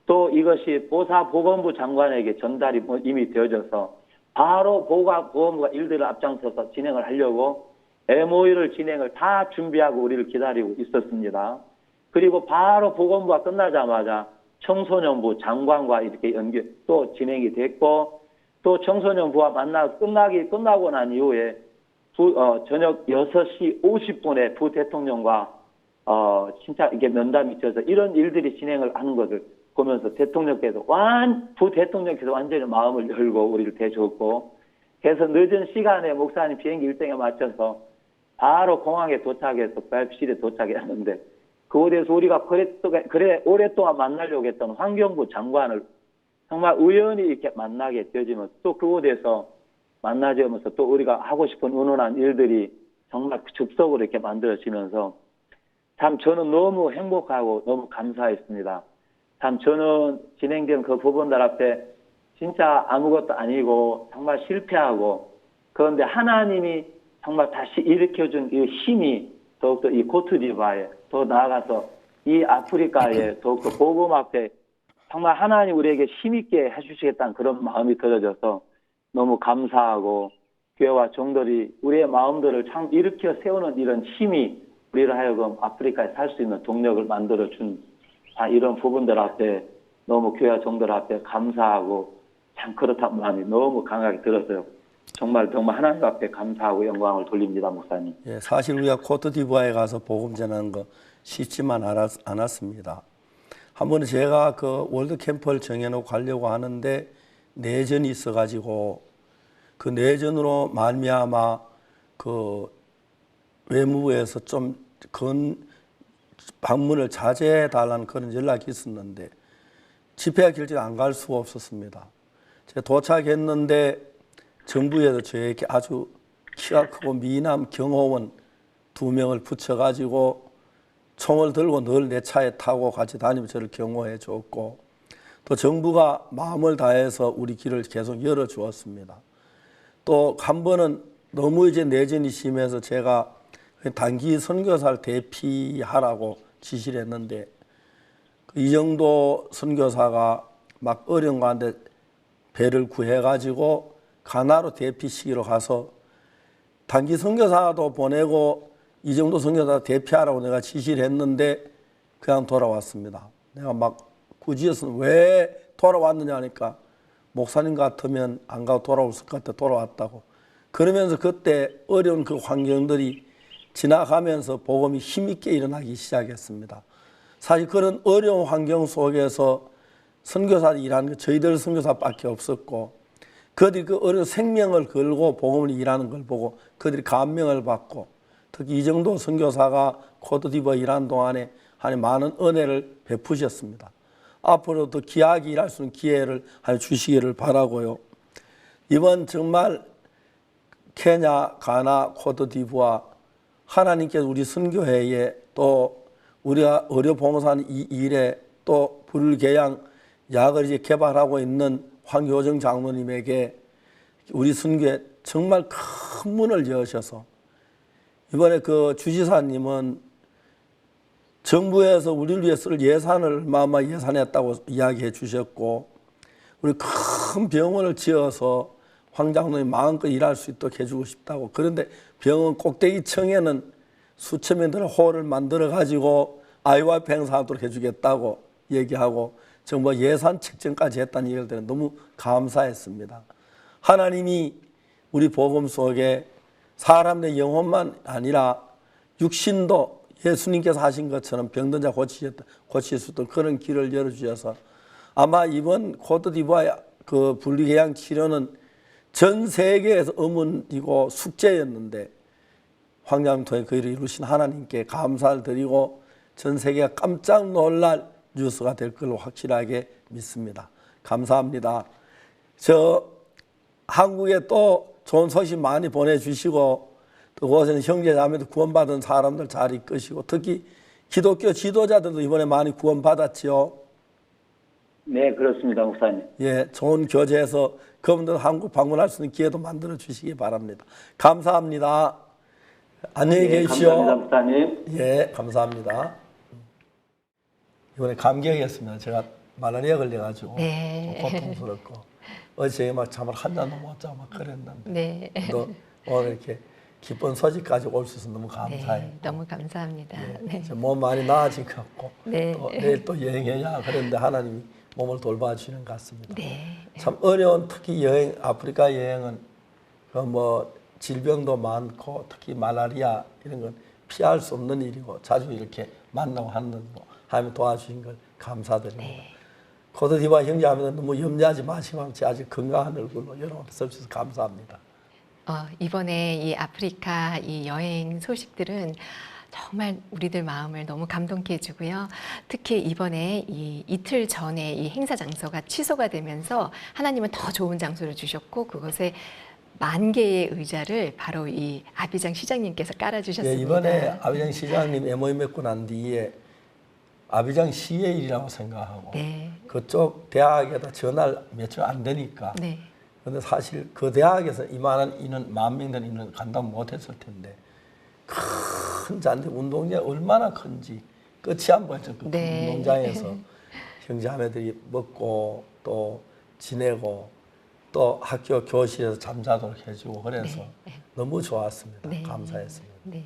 또 이것이 보건부 장관에게 전달이 이미 되어져서 바로 보건부가 일들을 앞장서서 진행을 하려고 MOU를 진행을 다 준비하고 우리를 기다리고 있었습니다. 그리고 바로 보건부가 끝나자마자 청소년부 장관과 이렇게 연결 또 진행이 됐고 또 청소년부와 끝나고 난 이후에 저녁 6시 50분에 부대통령과 진짜 이게 면담이 있어서 이런 일들이 진행을 하는 것을 보면서 부대통령께서 완전히 마음을 열고 우리를 대주었고 그래서 늦은 시간에 목사님 비행기 일정에 맞춰서 바로 공항에 도착해서 발실에 도착했는데 그곳에서 우리가 그래 오랫동안 만나려고 했던 환경부 장관을 정말 우연히 이렇게 만나게 되어지면서 또 그곳에서 만나지면서 또 우리가 하고 싶은 운운한 일들이 정말 즉석으로 이렇게 만들어지면서 참 저는 너무 행복하고 너무 감사했습니다. 참 저는 진행된 그 부분들 앞에 진짜 아무것도 아니고 정말 실패하고 그런데 하나님이 정말 다시 일으켜준 이 힘이 더욱더 이 코트디부아에 더 나아가서 이 아프리카에 더욱더 복음 앞에 정말 하나님 우리에게 힘있게 해주시겠다는 그런 마음이 들어져서 너무 감사하고 교회와 종들이 우리의 마음들을 참 일으켜 세우는 이런 힘이 우리를 하여금 아프리카에 살 수 있는 동력을 만들어준 이런 부분들 앞에 너무 교회와 종들 앞에 감사하고 참 그렇다는 마음이 너무 강하게 들었어요. 정말 하나님 앞에 감사하고 영광을 돌립니다, 목사님. 예, 사실 우리가 코트디부아에 가서 복음 전하는 거 쉽지만 않았습니다. 한 번은 제가 그 월드 캠프를 정해놓고 가려고 하는데 내전이 있어가지고 그 내전으로 말미암아 그 외무부에서 좀 방문을 자제해달라는 그런 연락이 있었는데 집회가 길지 안 갈 수가 없었습니다. 제가 도착했는데 정부에서 저에게 아주 키가 크고 미남 경호원 2명을 붙여가지고 총을 들고 늘 내 차에 타고 같이 다니며 저를 경호해 줬고 또 정부가 마음을 다해서 우리 길을 계속 열어주었습니다. 또 한 번은 너무 이제 내전이 심해서 제가 단기 선교사를 대피하라고 지시를 했는데 이정도 선교사가 막 어려운 가운데 배를 구해가지고 가나로 대피시키러 가서 단기 선교사도 보내고 이 정도 선교사 대피하라고 내가 지시를 했는데 그냥 돌아왔습니다. 내가 막 굳이해서 왜 돌아왔느냐 하니까 목사님 같으면 안 가고 돌아올 것 같아 돌아왔다고. 그러면서 그때 어려운 그 환경들이 지나가면서 복음이 힘있게 일어나기 시작했습니다. 사실 그런 어려운 환경 속에서 선교사를 일하는 게 저희들 선교사밖에 없었고 그들이 그 어려운 생명을 걸고 복음을 일하는 걸 보고 그들이 감명을 받고 특히 이 정도 선교사가 코트디부아 일하는 동안에 하나님 많은 은혜를 베푸셨습니다. 앞으로도 귀하게 일할 수 있는 기회를 주시기를 바라고요. 이번 정말 케냐, 가나, 코트디부아 하나님께서 우리 선교회에 또 우리가 의료 봉사하는 이 일에 또 불개양 약을 이제 개발하고 있는 황효정 장로님에게 우리 선교회 정말 큰 문을 여셔서 이번에 그 주지사님은 정부에서 우리를 위해 쓸 예산을 얼마나 예산했다고 이야기해 주셨고 우리 큰 병원을 지어서 황 장로님 마음껏 일할 수 있도록 해주고 싶다고. 그런데 병원 꼭대기층에는 수천 명들의 홀을 만들어 가지고 IYF 행사하도록 해주겠다고 얘기하고 정부가 예산 책정까지 했다는 얘기를 들어 너무 감사했습니다. 하나님이 우리 복음 속에 사람의 영혼만 아니라 육신도 예수님께서 하신 것처럼 병든 자 고칠 수 있도록 그런 길을 열어주셔서 아마 이번 코트디부아 그 분리개양 치료는 전 세계에서 의문이고 숙제였는데 황장님 통해 그 일을 이루신 하나님께 감사를 드리고 전 세계가 깜짝 놀랄 뉴스가 될 걸로 확실하게 믿습니다. 감사합니다. 한국에 또 좋은 소식 많이 보내주시고 또 그곳에는 형제자매도 구원받은 사람들 잘 이끄시고 특히 기독교 지도자들도 이번에 많이 구원받았지요. 네, 그렇습니다, 목사님. 예, 좋은 교제에서 그분들 한국 방문할 수 있는 기회도 만들어 주시기 바랍니다. 감사합니다. 안녕히 계십시오. 감사합니다, 목사님. 예, 감사합니다. 이번에 감기약이었습니다. 제가 말라리아 걸려가지고 좀 고통스럽고 어제 막 잠을 한 잔도 못 자고 막 그랬는데 네. 또 오늘 이렇게 기쁜 소식까지 올 수 있어서 너무 감사해요. 네, 너무 감사합니다. 네. 몸 많이 나아진 것 같고 네. 또 내일 또 여행해야 그런데 하나님이 몸을 돌봐주시는 것 같습니다. 네. 참 어려운 특히 여행 아프리카 여행은 그 뭐 질병도 많고 특히 말라리아 이런 건 피할 수 없는 일이고 자주 이렇게 만나고 하는 거 하나님 도와주신 걸 감사드립니다. 코트디부아 형제하면 너무 염려하지 마시고 아주 건강한 얼굴로 여러분 설 수 있어서 감사합니다. 이번에 이 아프리카 이 여행 소식들은 정말 우리들 마음을 너무 감동케 해주고요. 특히 이번에 이 이틀 전에 이 행사 장소가 취소가 되면서 하나님은 더 좋은 장소를 주셨고 그것에 10,000개의 의자를 바로 이 아비장 시장님께서 깔아주셨습니다. 예, 이번에 아비장 시장님 MOU 맺고 난 뒤에 아비장 시의 일이라고 생각하고 네. 그쪽 대학에다 전화를 며칠 안 되니까 네. 그런데 사실 그 대학에서 이만한 인원, 10,000명 되는 인원 감당 못했을 텐데 큰 잔디 운동장이 얼마나 큰지 끝이 안 보였죠. 그 네. 운동장에서 형제자매들이 먹고 또 지내고 또 학교 교실에서 잠자도록 해주고 그래서 너무 좋았습니다. 네. 감사했습니다. 네.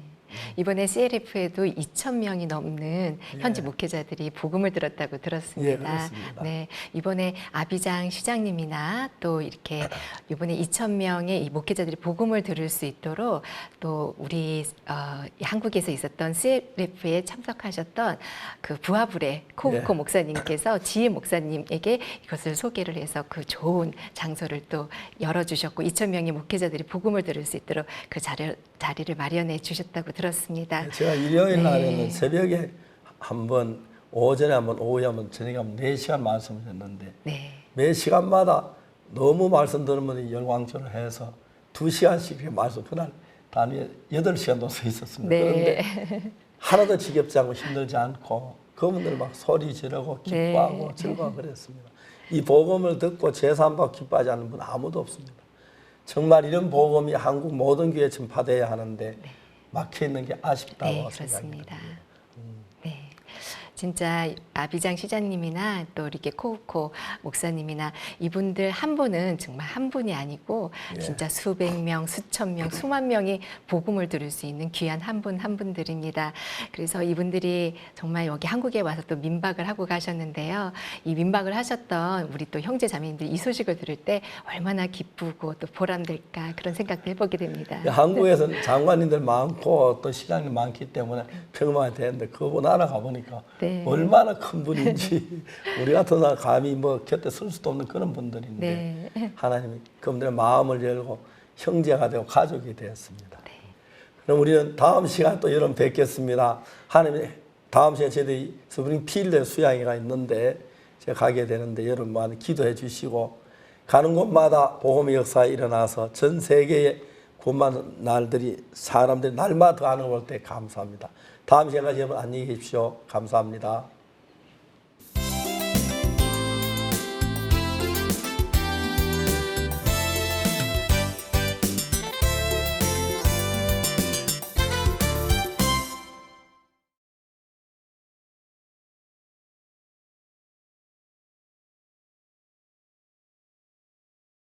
이번에 CLF에도 2,000명이 넘는 현지 목회자들이 복음을 들었다고 들었습니다. 예, 그렇습니다. 네, 이번에 아비장 시장님이나 또 이렇게 이번에 2,000명의 이 목회자들이 복음을 들을 수 있도록 또 우리 한국에서 있었던 CLF에 참석하셨던 그 부하불의 코우코 목사님께서 지혜 목사님에게 이것을 소개를 해서 그 좋은 장소를 또 열어주셨고 2,000명의 목회자들이 복음을 들을 수 있도록 그 자리를 마련해 주셨다고 들었습니다. 제가 일요일 날에는 새벽에 한 번, 오전에 한 번, 오후에 한 번, 저녁에 한 번 4시간 말씀을 했는데 매 시간마다 너무 말씀 들은 분이 열광조를 해서 2시간씩 이렇게 말씀 그날 단위에 8시간도 서 있었습니다. 그런데 하나도 지겹지 않고 힘들지 않고 그분들 막 소리 지르고 기뻐하고 즐거워 그랬습니다. 이 복음을 듣고 제사함받고 기뻐하지 않는 분 아무도 없습니다. 정말 이런 복음이 한국 모든 교회에 전파돼야 하는데 막혀 있는 게 아쉽다고 생각합니다. 네, 진짜 아비장 시장님이나 또 이렇게 코우코 목사님이나 이분들 한 분은 정말 한 분이 아니고 진짜 수백 명, 수천 명, 수만 명이 복음을 들을 수 있는 귀한 한 분 한 분들입니다. 그래서 이분들이 정말 여기 한국에 와서 또 민박을 하고 가셨는데요. 이 민박을 하셨던 우리 또 형제 자매님들이 이 소식을 들을 때 얼마나 기쁘고 또 보람될까 그런 생각도 해보게 됩니다. 한국에서는 장관님들 많고 또 시장님 많기 때문에 평범하게 되는데 그거 나라가 보니까 얼마나 큰 분인지 우리 같은 사람 감히 뭐 곁에 설 수도 없는 그런 분들인데 하나님이 그분들의 마음을 열고 형제가 되고 가족이 되었습니다. 그럼 우리는 다음 시간 또 여러분 뵙겠습니다. 하나님이 다음 시간에 저희들이 스프링 필드 수양회가 있는데 제가 가게 되는데 여러분 많이 기도해 주시고 가는 곳마다 복음의 역사가 일어나서 전 세계에 구원받는 날들이 사람들이 날마다 가는 걸 볼 때 감사합니다. 다음 시간까지 여러분 안녕히 계십시오. 감사합니다.